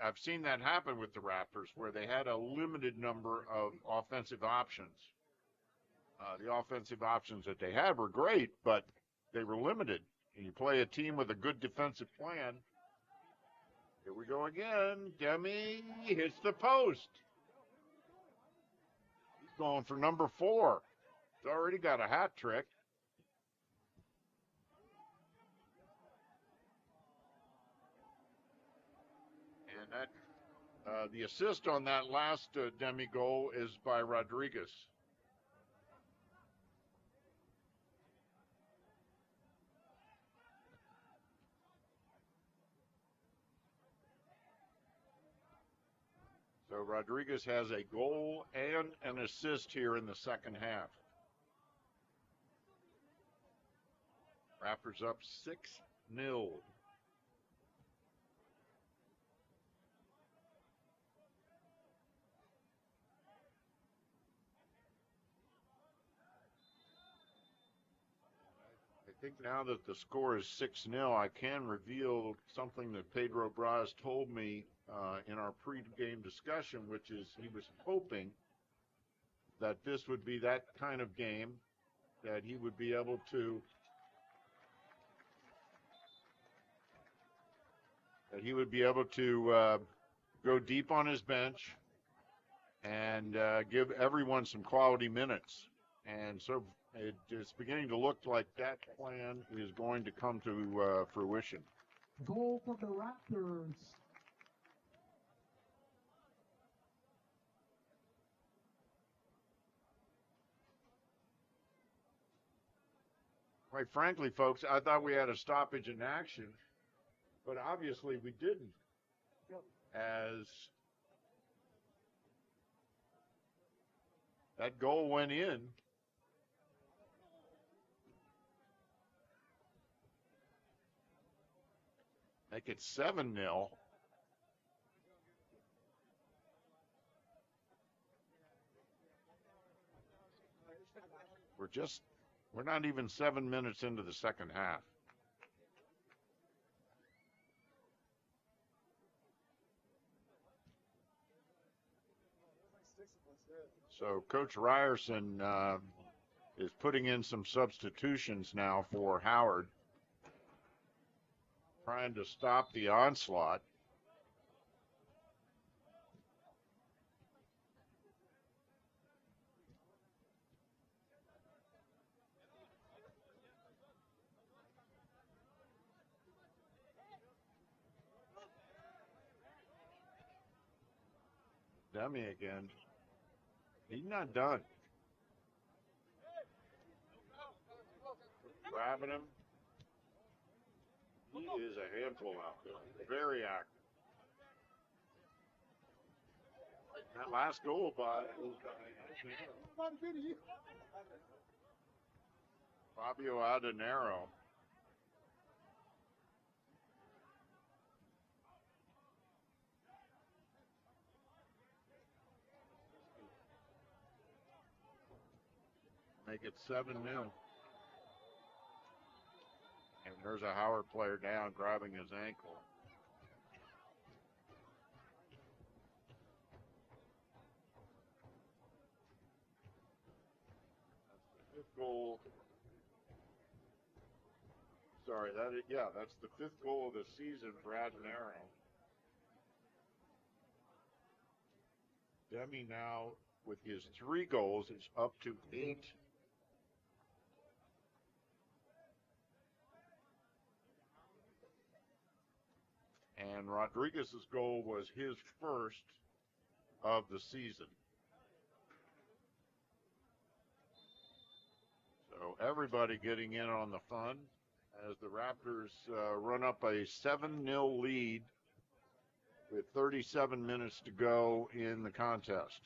I've seen that happen with the Raptors where they had a limited number of offensive options. The offensive options that they had were great, but they were limited. And you play a team with a good defensive plan. Here we go again. Demi hits the post. He's going for number 4. He's already got a hat trick. And that the assist on that last Demi goal is by Rodriguez. So Rodriguez has a goal and an assist here in the second half. Raptors up 6-0. I think now that the score is 6-0, I can reveal something that Pedro Braz told me in our pre-game discussion, which is he was hoping that this would be that kind of game that he would be able to go deep on his bench and give everyone some quality minutes. And so it's beginning to look like that plan is going to come to fruition. Goal for the Raptors. Quite frankly, folks, I thought we had a stoppage in action, but obviously we didn't. As that goal went in, make it 7-0. We're not even 7 minutes into the second half. So Coach Ryerson is putting in some substitutions now for Howard, trying to stop the onslaught. Dummy again. He's not done. Grabbing him. He is a handful out there. Very active. That last goal by Fabio Adenero. Make it 7-0. And there's a Howard player down grabbing his ankle. That's the fifth goal. Sorry, that's the fifth goal of the season for Adenero. Demi now, with his 3 goals, is up to 8. And Rodriguez's goal was his first of the season. So everybody getting in on the fun as the Raptors run up a 7-0 lead with 37 minutes to go in the contest.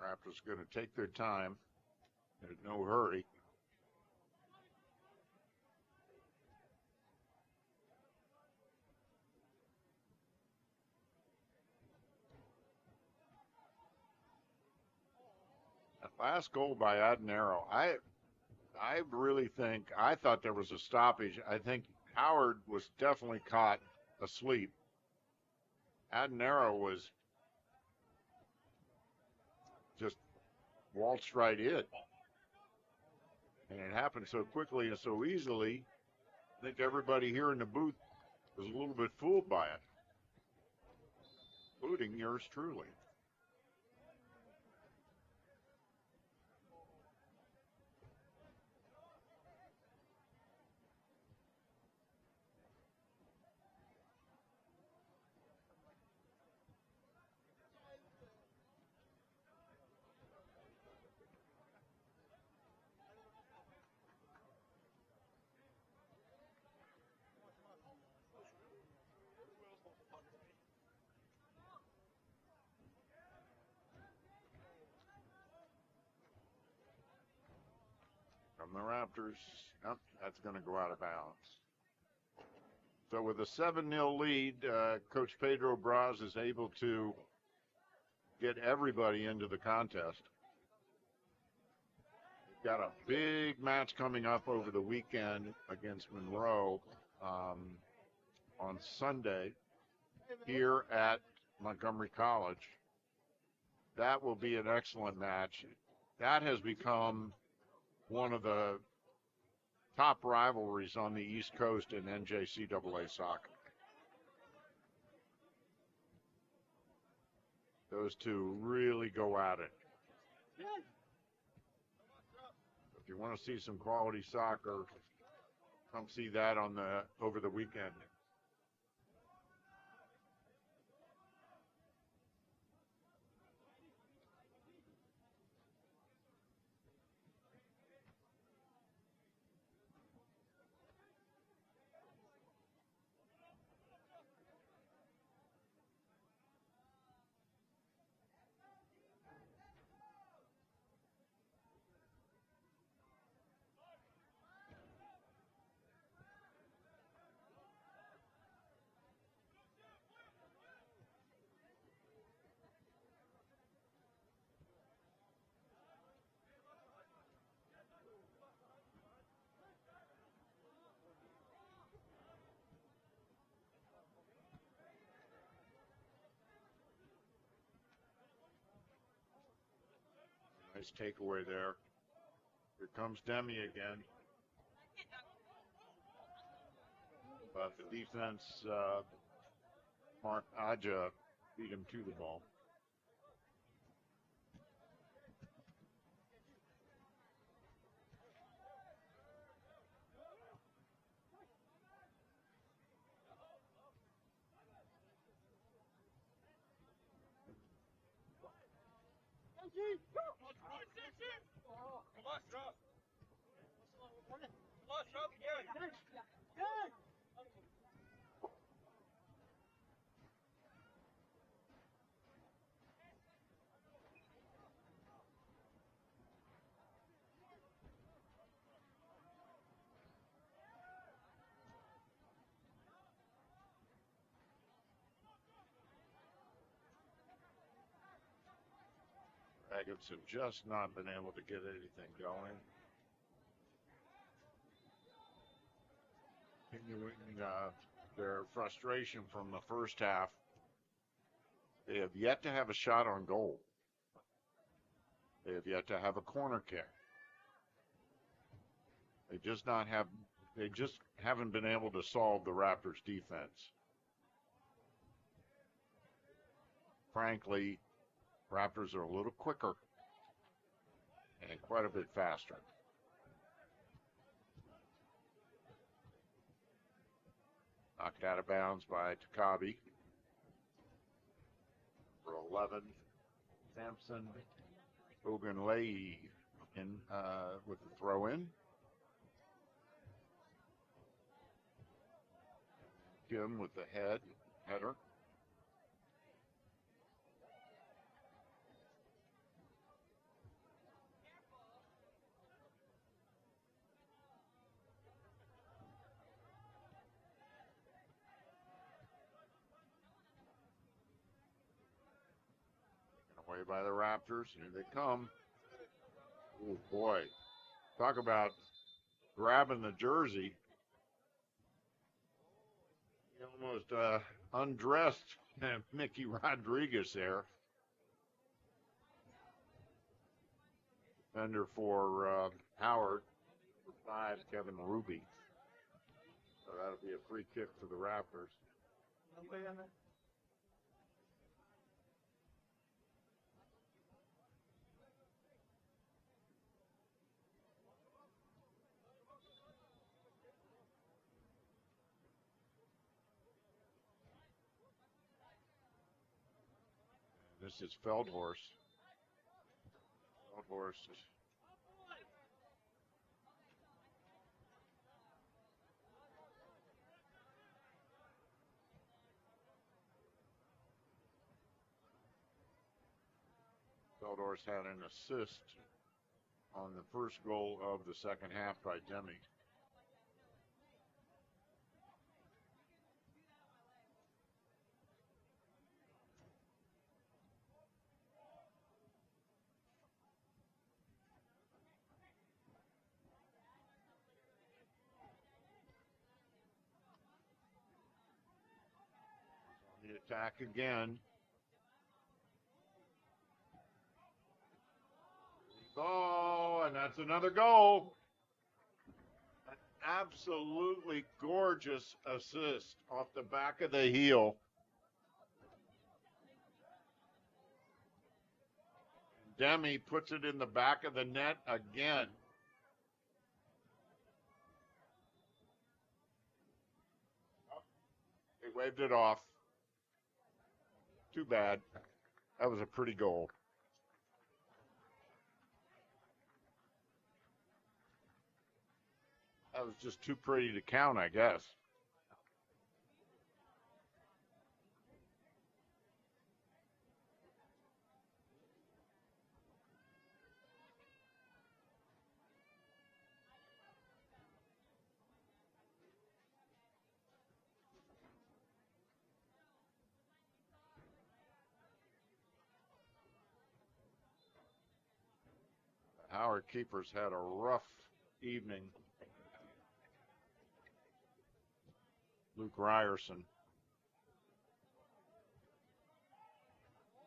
Raptors going to take their time. There's no hurry. That last goal by Adenero, I really think, I thought there was a stoppage. I think Howard was definitely caught asleep. Adenero was just waltzed right in. And it happened so quickly and so easily, I think everybody here in the booth was a little bit fooled by it, including yours truly. From the Raptors, that's going to go out of bounds. So with a 7-0 lead, Coach Pedro Braz is able to get everybody into the contest. We've got a big match coming up over the weekend against Monroe on Sunday here at Montgomery College. That will be an excellent match. That has become one of the top rivalries on the East Coast in NJCAA soccer. Those two really go at it. If you want to see some quality soccer, come see that over the weekend. Nice takeaway there. Here comes Demi again. But the defense, Mark Aja beat him to the ball. Dragons have just not been able to get anything going. Continuing their frustration from the first half. They have yet to have a shot on goal. They have yet to have a corner kick. They just haven't been able to solve the Raptors defense. Frankly, Raptors are a little quicker and quite a bit faster. Knocked out of bounds by Takabi. For 11, Sampson Ogunlei in with the throw in. Kim with the header. Away by the Raptors. Here they come. Oh boy. Talk about grabbing the jersey. He almost undressed Mickey Rodriguez there. Defender for Howard. For 5, Kevin Ruby. So that'll be a free kick for the Raptors. This is Feldhorst. Feldhorst had an assist on the first goal of the second half by Demi. The attack again. Oh, and that's another goal. An absolutely gorgeous assist off the back of the heel. Demi puts it in the back of the net again. He waved it off. Too bad. That was a pretty goal. That was just too pretty to count, I guess. The Howard keepers had a rough evening. Luke Ryerson.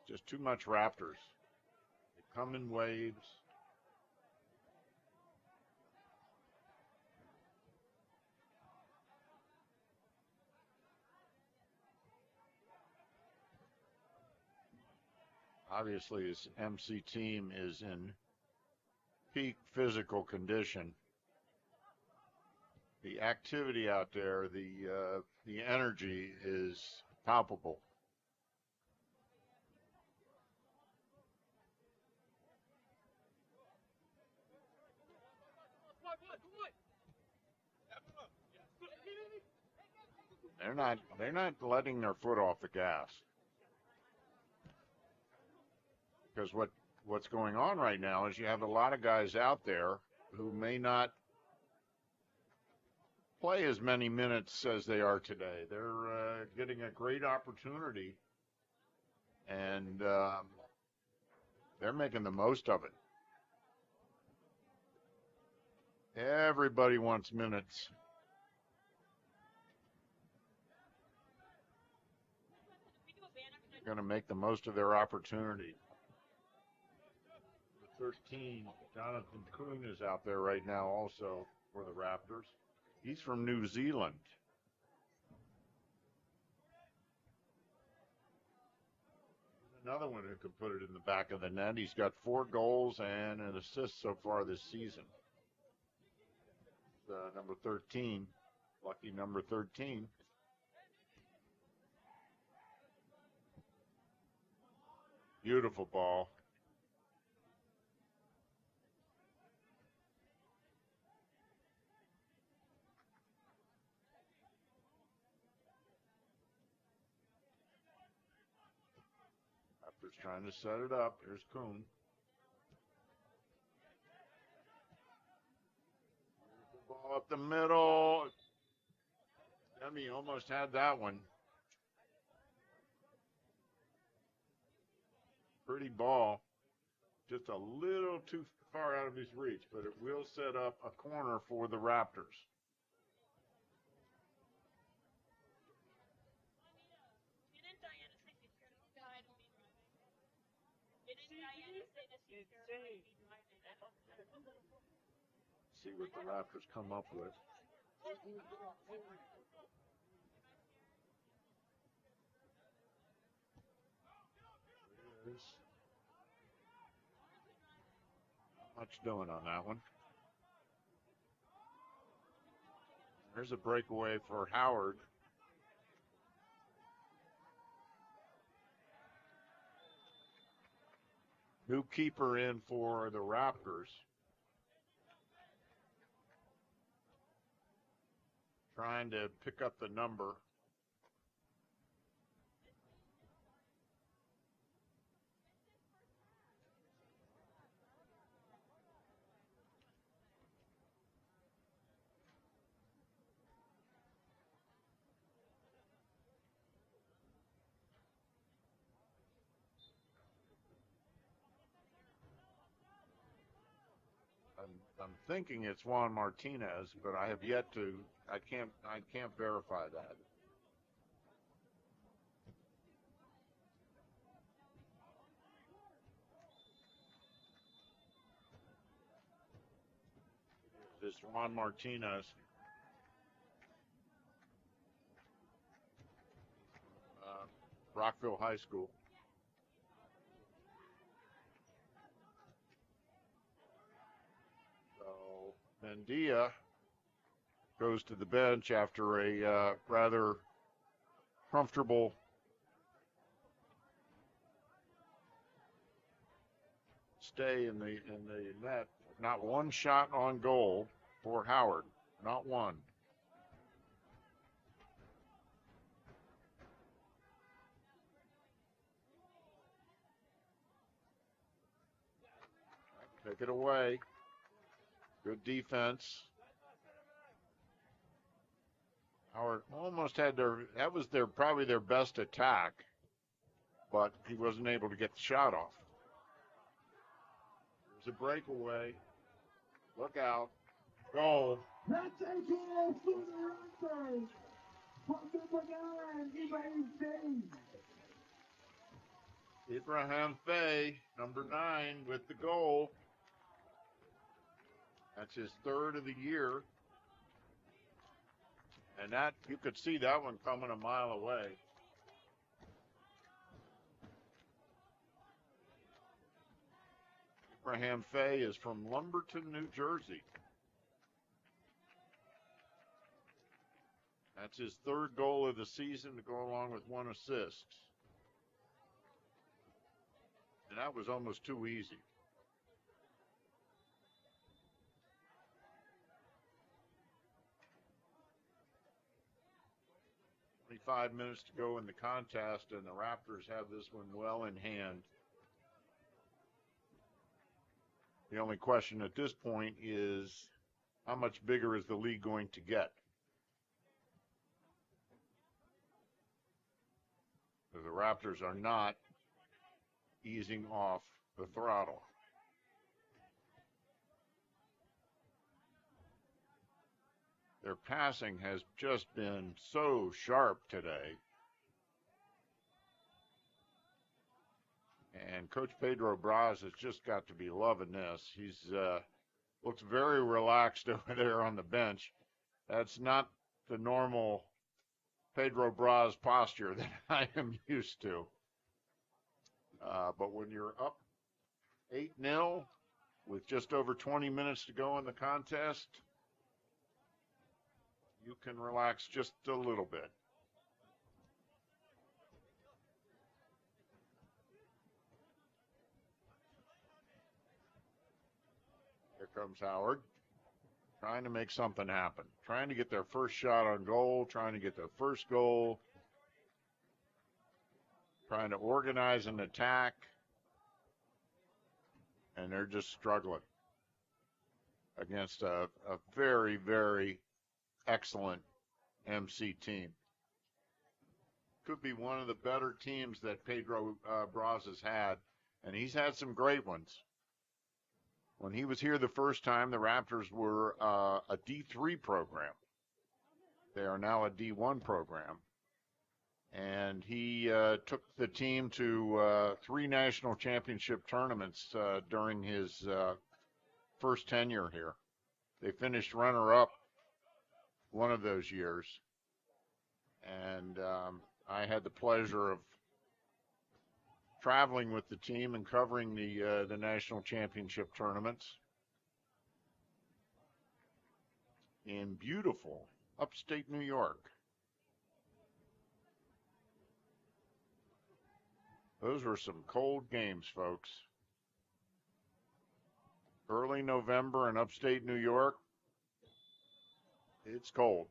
Just too much Raptors. They come in waves. Obviously, his MC team is in peak physical condition. The activity out there, the energy is palpable. They're not letting their foot off the gas. Because what's going on right now is you have a lot of guys out there who may not play as many minutes as they are today. They're getting a great opportunity, and they're making the most of it. Everybody wants minutes. Going to make the most of their opportunity. 13, Jonathan Kuhn is out there right now also for the Raptors. He's from New Zealand. Another one who could put it in the back of the net. He's got 4 goals and an assist so far this season. Number 13, lucky number 13. Beautiful ball. Raptors trying to set it up. Here's Kuhn. Ball up the middle. Demi almost had that one. Pretty ball. Just a little too far out of his reach, but it will set up a corner for the Raptors. See what the Raptors come up with. Not much doing on that one. There's a breakaway for Howard. New keeper in for the Raptors. Trying to pick up the number. I'm thinking it's Juan Martinez, but I have yet to. I can't verify that. This Juan Martinez. Rockville High School. Mendia goes to the bench after a rather comfortable stay in the net. Not one shot on goal for Howard. Not one. Take it away. Good defense. Howard almost had that was probably their best attack, but he wasn't able to get the shot off. There's a breakaway. Look out. Goal. That's NJCAA D1. Ibrahim Faye, number 9, with the goal. That's his 3rd of the year. And that, you could see that one coming a mile away. Abraham Fay is from Lumberton, New Jersey. That's his third goal of the season to go along with 1 assist. And that was almost too easy. Only 5 minutes to go in the contest, and the Raptors have this one well in hand. The only question at this point is, how much bigger is the lead going to get? The Raptors are not easing off the throttle. Their passing has just been so sharp today. And Coach Pedro Braz has just got to be loving this. He's looks very relaxed over there on the bench. That's not the normal Pedro Braz posture that I am used to. But when you're up 8-0 with just over 20 minutes to go in the contest, you can relax just a little bit. Here comes Howard, trying to make something happen, trying to get their first shot on goal, trying to get their first goal, trying to organize an attack, and they're just struggling against a very, very excellent MC team. Could be one of the better teams that Pedro Braz has had, and he's had some great ones. When he was here the first time, the Raptors were a D3 program. They are now a D1 program. And he took the team to 3 national championship tournaments during his first tenure here. They finished runner-up one of those years. And I had the pleasure of traveling with the team and covering the national championship tournaments in beautiful upstate New York. Those were some cold games, folks. Early November in upstate New York, it's cold.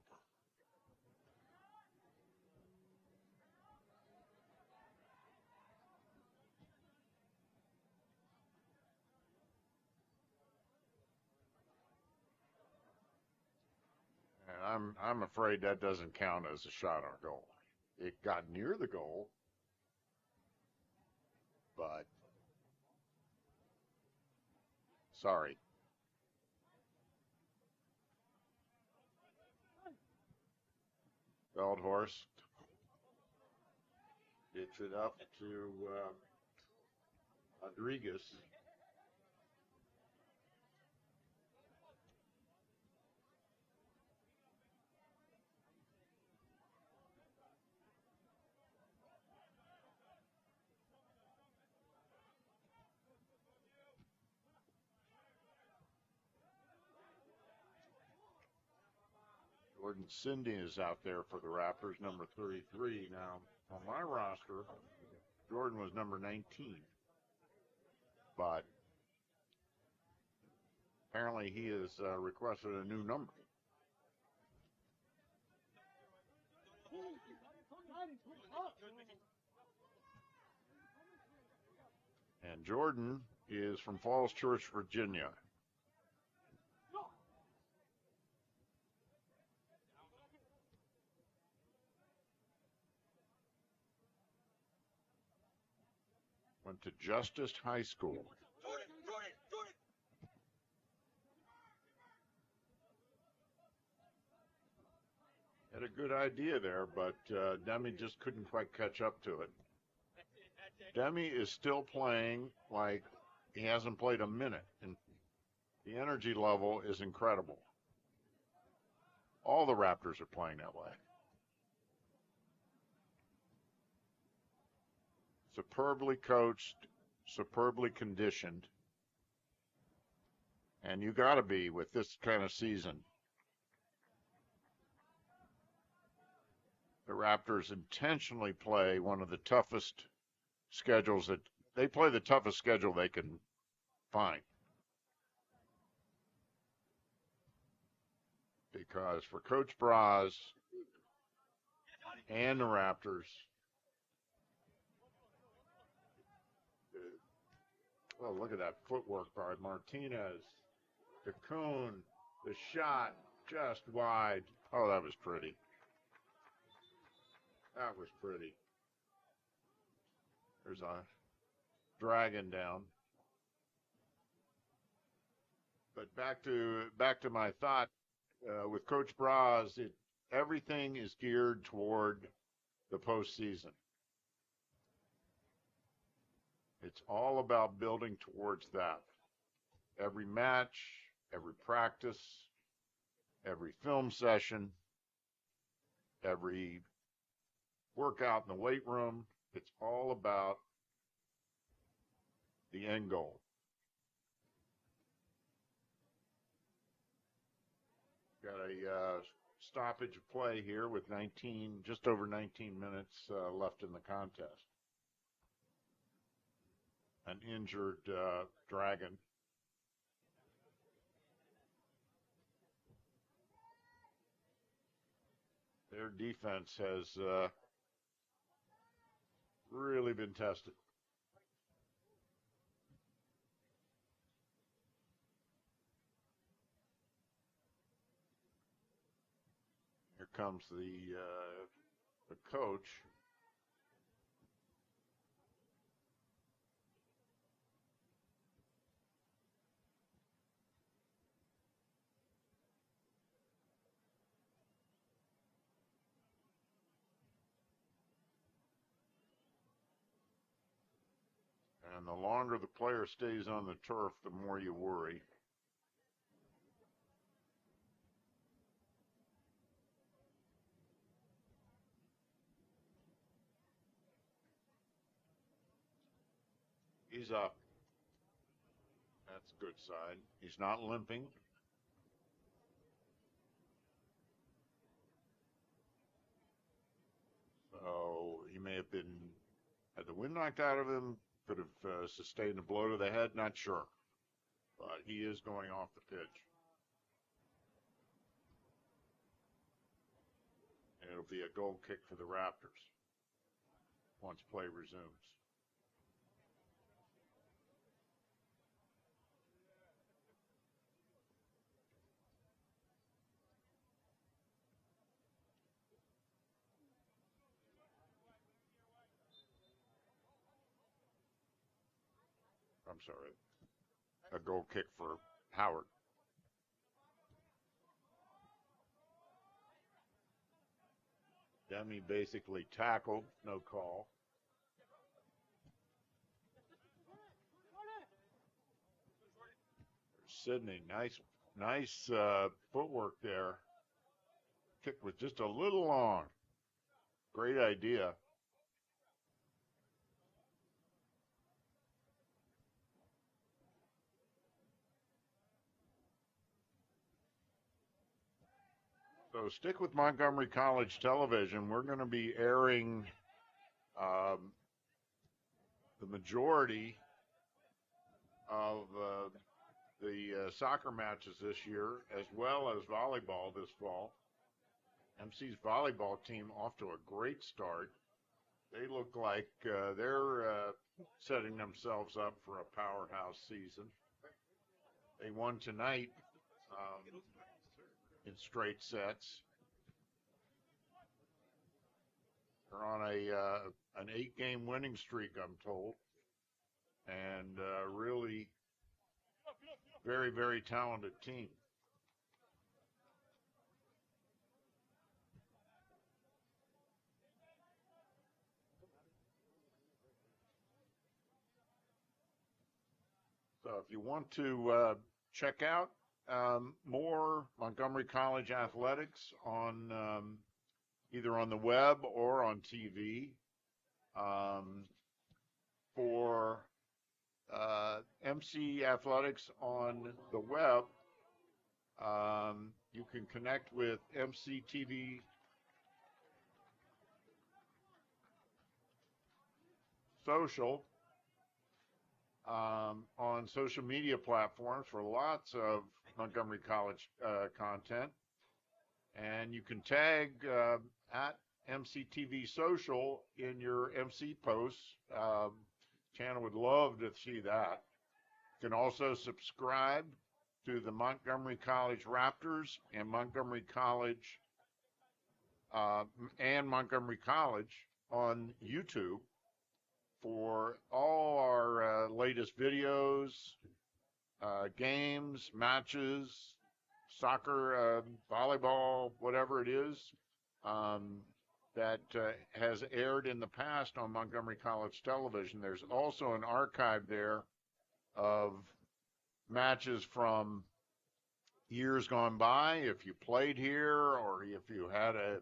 And I'm afraid that doesn't count as a shot on goal. It got near the goal, but sorry. Veldhorst gets it up to Rodriguez. Jordan Cindy is out there for the Raptors, number 33. Now, on my roster, Jordan was number 19. But apparently he has requested a new number. And Jordan is from Falls Church, Virginia. Went to Justice High School. Had a good idea there, but Demi just couldn't quite catch up to it. Demi is still playing like he hasn't played a minute, and the energy level is incredible. All the Raptors are playing that way. Superbly coached, superbly conditioned. And you got to be with this kind of season. The Raptors intentionally play one of the toughest schedules that they play, the toughest schedule they can find. Because for Coach Braz and the Raptors, oh, look at that footwork by Martinez. The cone, the shot, just wide. Oh, that was pretty. That was pretty. There's a dragon down. But back to my thought, with Coach Braz, everything is geared toward the postseason. It's all about building towards that. Every match, every practice, every film session, every workout in the weight room, it's all about the end goal. Got a stoppage of play here with just over 19 minutes left in the contest. An injured Dragon. Their defense has really been tested. Here comes the coach. And the longer the player stays on the turf, the more you worry. He's up. That's a good sign. He's not limping. So he may have had the wind knocked out of him, could have sustained a blow to the head, not sure. But he is going off the pitch. And it'll be a goal kick for the Raptors once play resumes. I'm sorry, a goal kick for Howard. Demi basically tackled, no call. Sydney, nice footwork there. Kick was just a little long. Great idea. So stick with Montgomery College Television. We're going to be airing the majority of the soccer matches this year, as well as volleyball this fall. MC's volleyball team off to a great start. They look like they're setting themselves up for a powerhouse season. They won tonight in straight sets. They're on an 8-game winning streak, I'm told, and really very, very talented team. So if you want to check out more Montgomery College athletics on either on the web or on TV for MC Athletics on the web. You can connect with MCTV social on social media platforms for lots of Montgomery College content. And you can tag at MCTV social in your MC posts. Channel would love to see that. You can also subscribe to the Montgomery College Raptors and Montgomery College on YouTube for all our latest videos, games, matches, soccer, volleyball, whatever it is that has aired in the past on Montgomery College television. There's also an archive there of matches from years gone by, if you played here or if you had a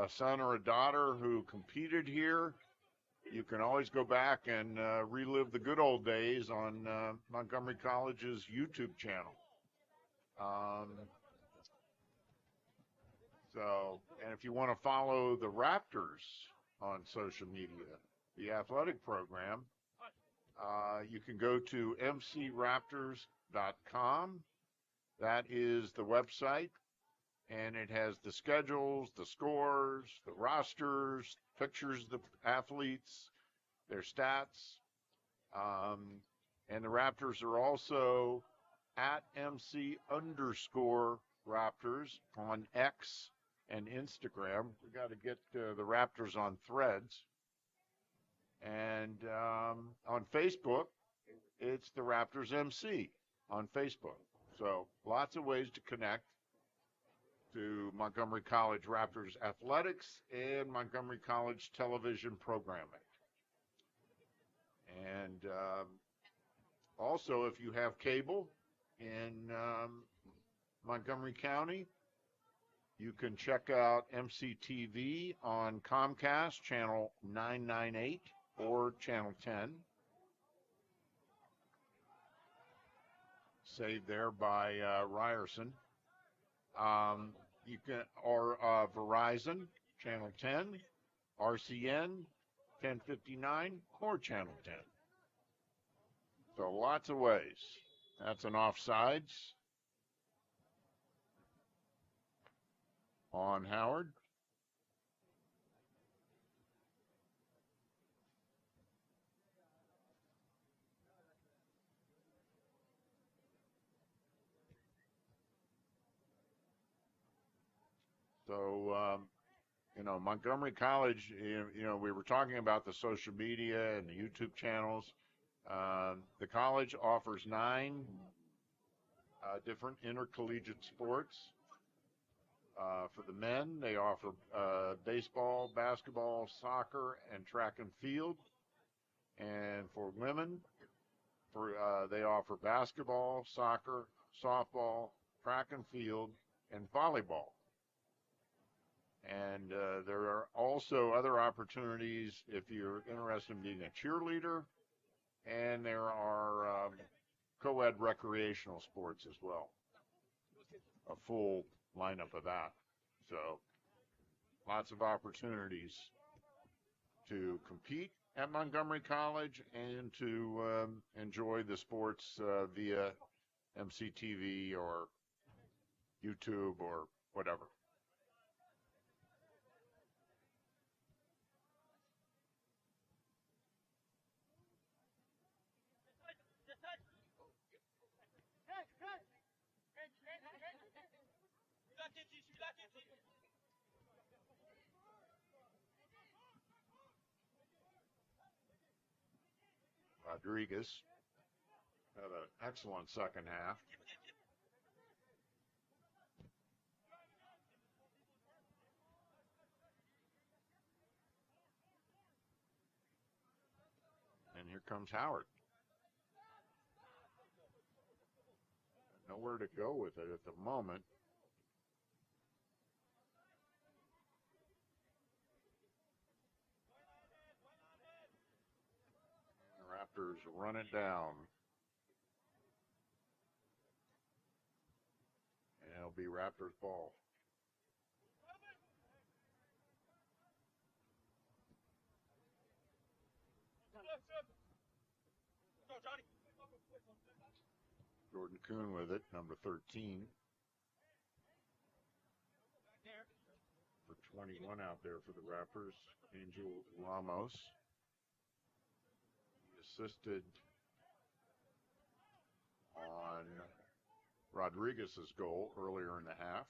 son or a daughter who competed here. You can always go back and relive the good old days on Montgomery College's YouTube channel. And if you want to follow the Raptors on social media, the athletic program, you can go to mcraptors.com. That is the website, and it has the schedules, the scores, the rosters, pictures of the athletes, their stats. And the Raptors are also at MC_Raptors on X and Instagram. We got to get the Raptors on Threads. And on Facebook, it's the Raptors MC on Facebook. So lots of ways to connect to Montgomery College Raptors athletics and Montgomery College television programming. And also, if you have cable in Montgomery County, you can check out MCTV on Comcast, channel 998 or channel 10. Saved there by Ryerson. You can, or Verizon, channel 10, RCN, 1059, or channel 10. So lots of ways. That's an offsides on Howard. So, Montgomery College, we were talking about the social media and the YouTube channels. The college offers 9 different intercollegiate sports. For the men, they offer baseball, basketball, soccer, and track and field. And for women, they offer basketball, soccer, softball, track and field, and volleyball. And there are also other opportunities if you're interested in being a cheerleader, and there are co-ed recreational sports as well. A full lineup of that. So lots of opportunities to compete at Montgomery College and to enjoy the sports via MCTV or YouTube or whatever. Rodriguez had an excellent second half. And here comes Howard. Nowhere to go with it at the moment. Raptors run it down. And it'll be Raptors ball. Jordan Kuhn with it, number 13. For 21 out there for the Raptors, Angel Ramos. He assisted on Rodriguez's goal earlier in the half.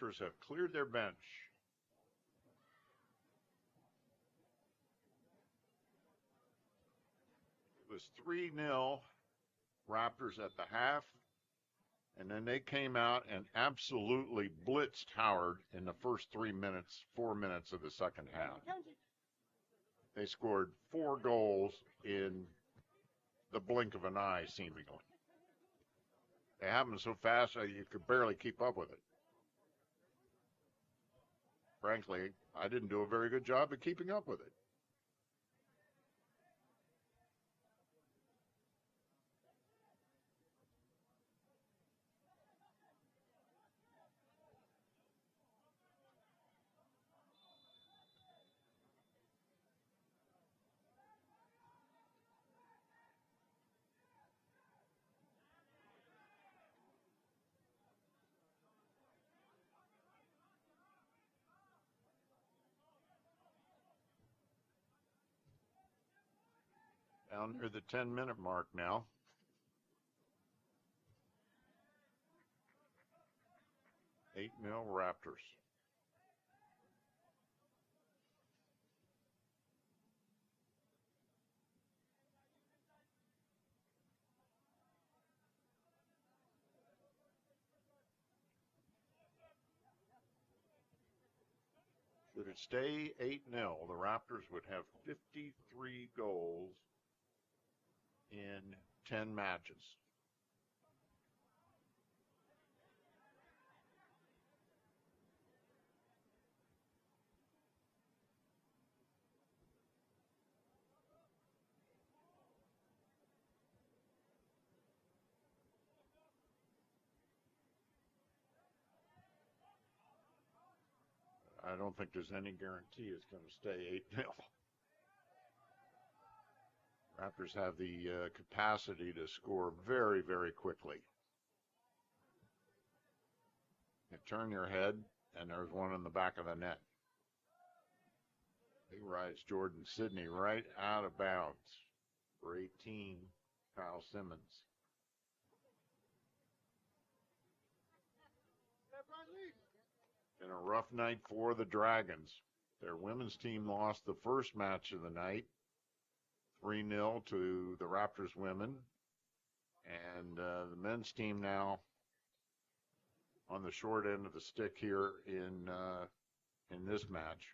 Raptors have cleared their bench. It was 3-0 Raptors at the half, and then they came out and absolutely blitzed Howard in the first 4 minutes of the second half. They scored 4 goals in the blink of an eye, seemingly. They happened so fast that you could barely keep up with it. Frankly, I didn't do a very good job of keeping up with it. Down near the 10-minute mark now. $8-0 Raptors. Should it stay 8-0, the Raptors would have 53 goals in 10 matches. I don't think there's any guarantee it's going to stay 8-0. Raptors have the capacity to score very, very quickly. You turn your head, and there's one in the back of the net. He rides Jordan Sidney right out of bounds for 18, Kyle Simmons. And a rough night for the Dragons. Their women's team lost the first match of the night, 3-0 to the Raptors women. And the men's team now on the short end of the stick here in this match.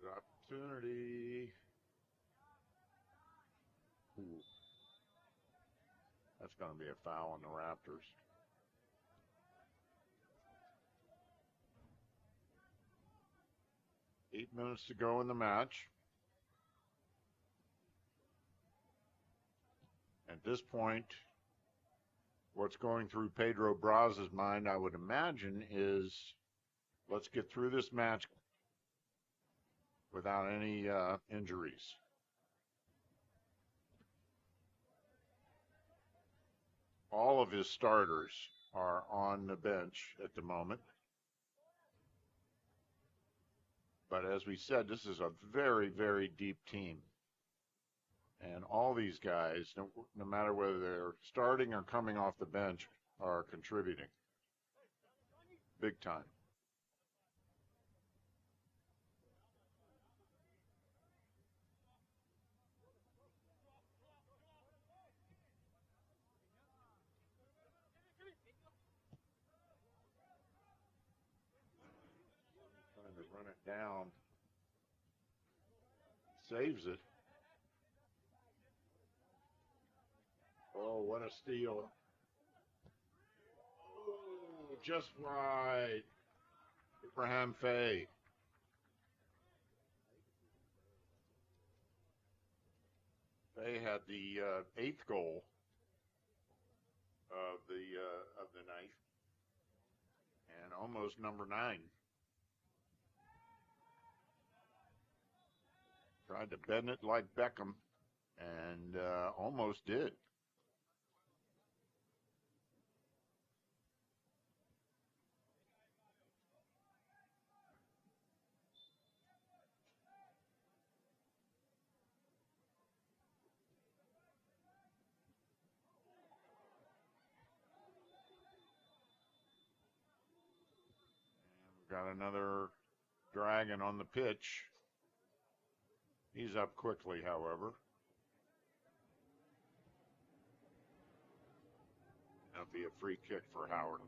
Good opportunity. Ooh. That's going to be a foul on the Raptors. 8 minutes to go in the match. At this point, what's going through Pedro Braz's mind, I would imagine, is let's get through this match without any injuries. All of his starters are on the bench at the moment. But as we said, this is a very, very deep team. And all these guys, no matter whether they're starting or coming off the bench, are contributing big time. Trying to run it down. Saves it. Oh, what a steal. Oh, just right. Abraham Faye. Faye had the 8th goal of the night, and almost number 9. Tried to bend it like Beckham, and almost did. Got another Dragon on the pitch. He's up quickly, however. That'll be a free kick for Howard.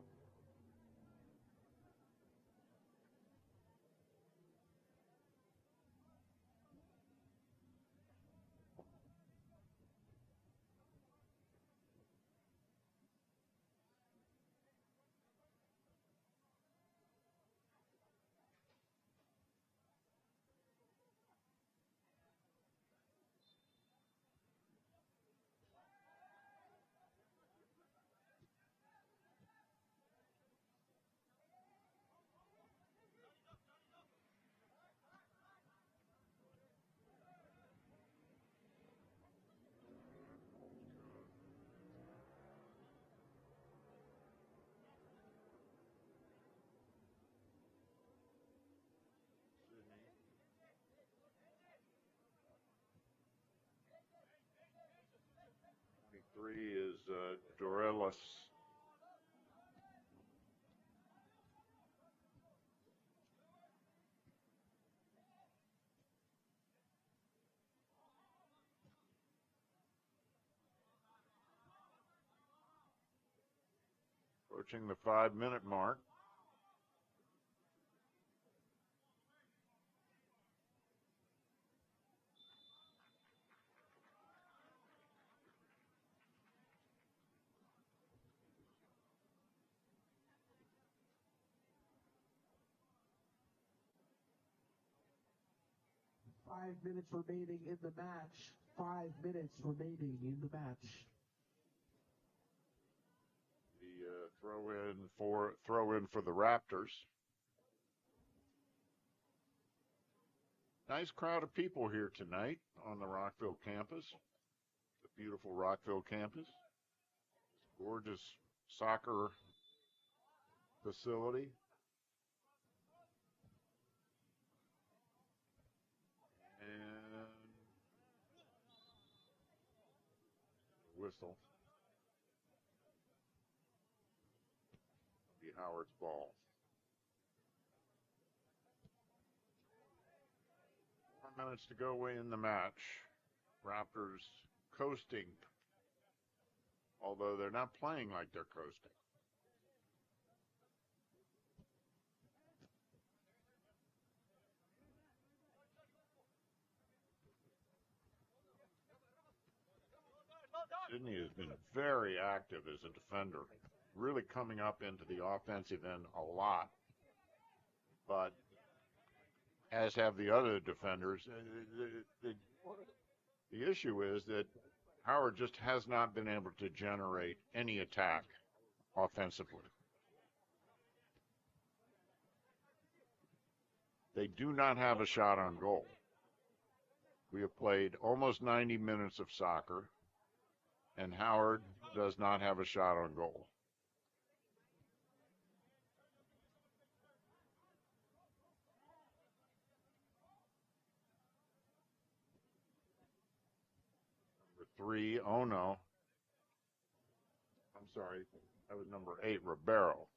Three is Dorelis. Approaching the 5-minute mark. Five minutes remaining in the match. 5 minutes remaining in the match. The throw in for the Raptors. Nice crowd of people here tonight on the Rockville campus, the beautiful Rockville campus. Gorgeous soccer facility. And whistle. It'll be Howard's ball. 4 minutes to go in the match. Raptors coasting, although they're not playing like they're coasting. Sydney has been very active as a defender, really coming up into the offensive end a lot. But as have the other defenders. The issue is that Howard just has not been able to generate any attack offensively. They do not have a shot on goal. We have played almost 90 minutes of soccer, and Howard does not have a shot on goal. Number 3, oh no. I'm sorry, that was number 8, Ribeiro.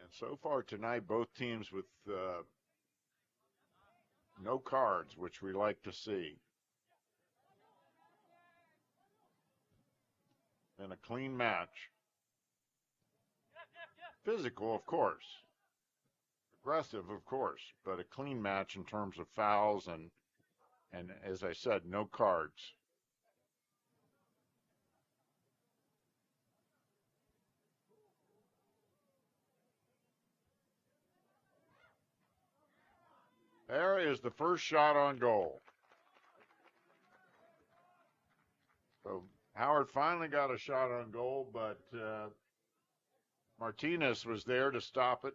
And so far tonight, both teams with no cards, which we like to see. And a clean match. Physical, of course. Aggressive, of course, but a clean match in terms of fouls and as I said, no cards. There is the first shot on goal. So Howard finally got a shot on goal, but Martinez was there to stop it.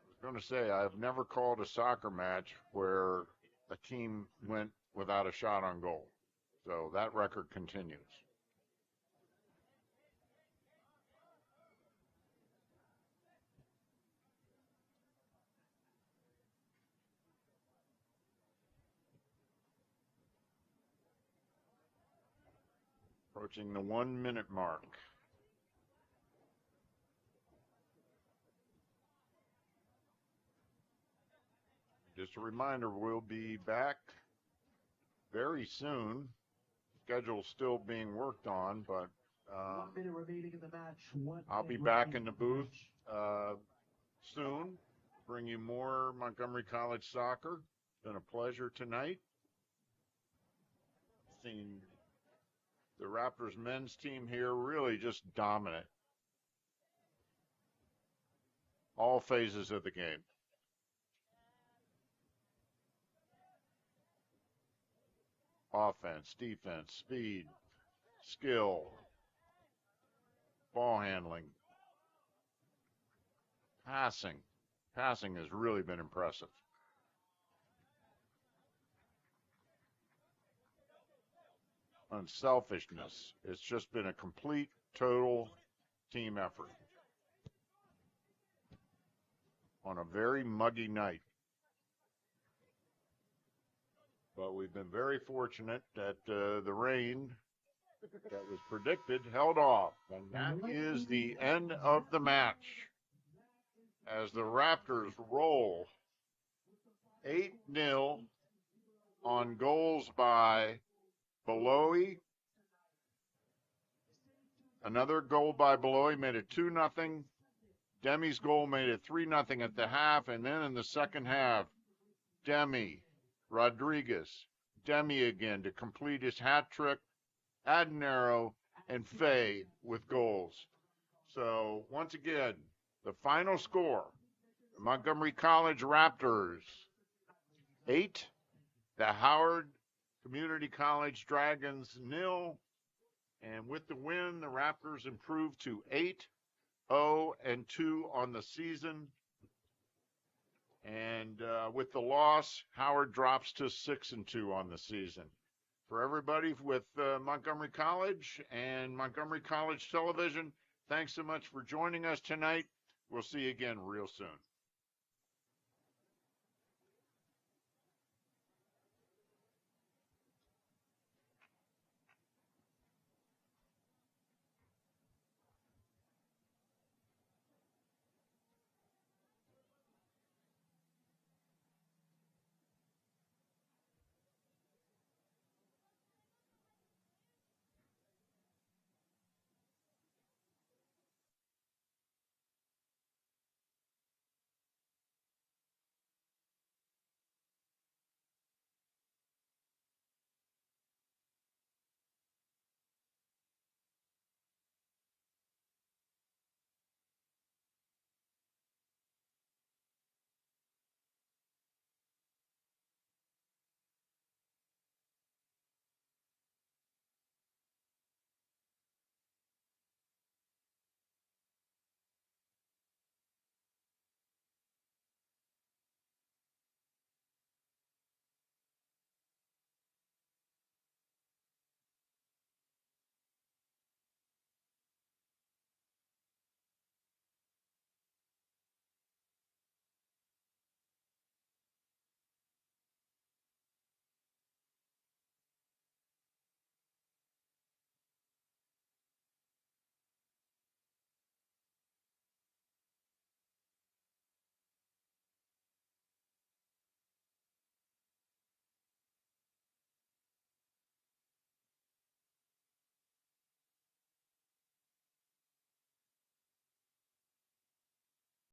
I was going to say, I've never called a soccer match where a team went without a shot on goal. So that record continues. Approaching the 1 minute mark. Just a reminder, we'll be back very soon. Schedule's still being worked on, but 1 minute remaining in the match. I'll be back in the booth soon. Bring you more Montgomery College soccer. It's been a pleasure tonight. Seen the Raptors men's team here really just dominant. All phases of the game. Offense, defense, speed, skill, ball handling, passing. Passing has really been impressive. Unselfishness. It's just been a complete, total team effort on a very muggy night. But we've been very fortunate that the rain that was predicted held off. And that is the end of the match as the Raptors roll 8-0 on goals by Beloy. Another goal by Beloy made it 2-0. Demi's goal made it 3-0 at the half. And then in the second half, Demi, Rodriguez, Demi again to complete his hat trick, Adenaro, and Fay with goals. So once again, the final score, the Montgomery College Raptors 8, the Howard Community College Dragons 0. And with the win, the Raptors improved to 8-0-2 on the season. And with the loss, Howard drops to 6-2 on the season. For everybody with Montgomery College and Montgomery College Television, thanks so much for joining us tonight. We'll see you again real soon.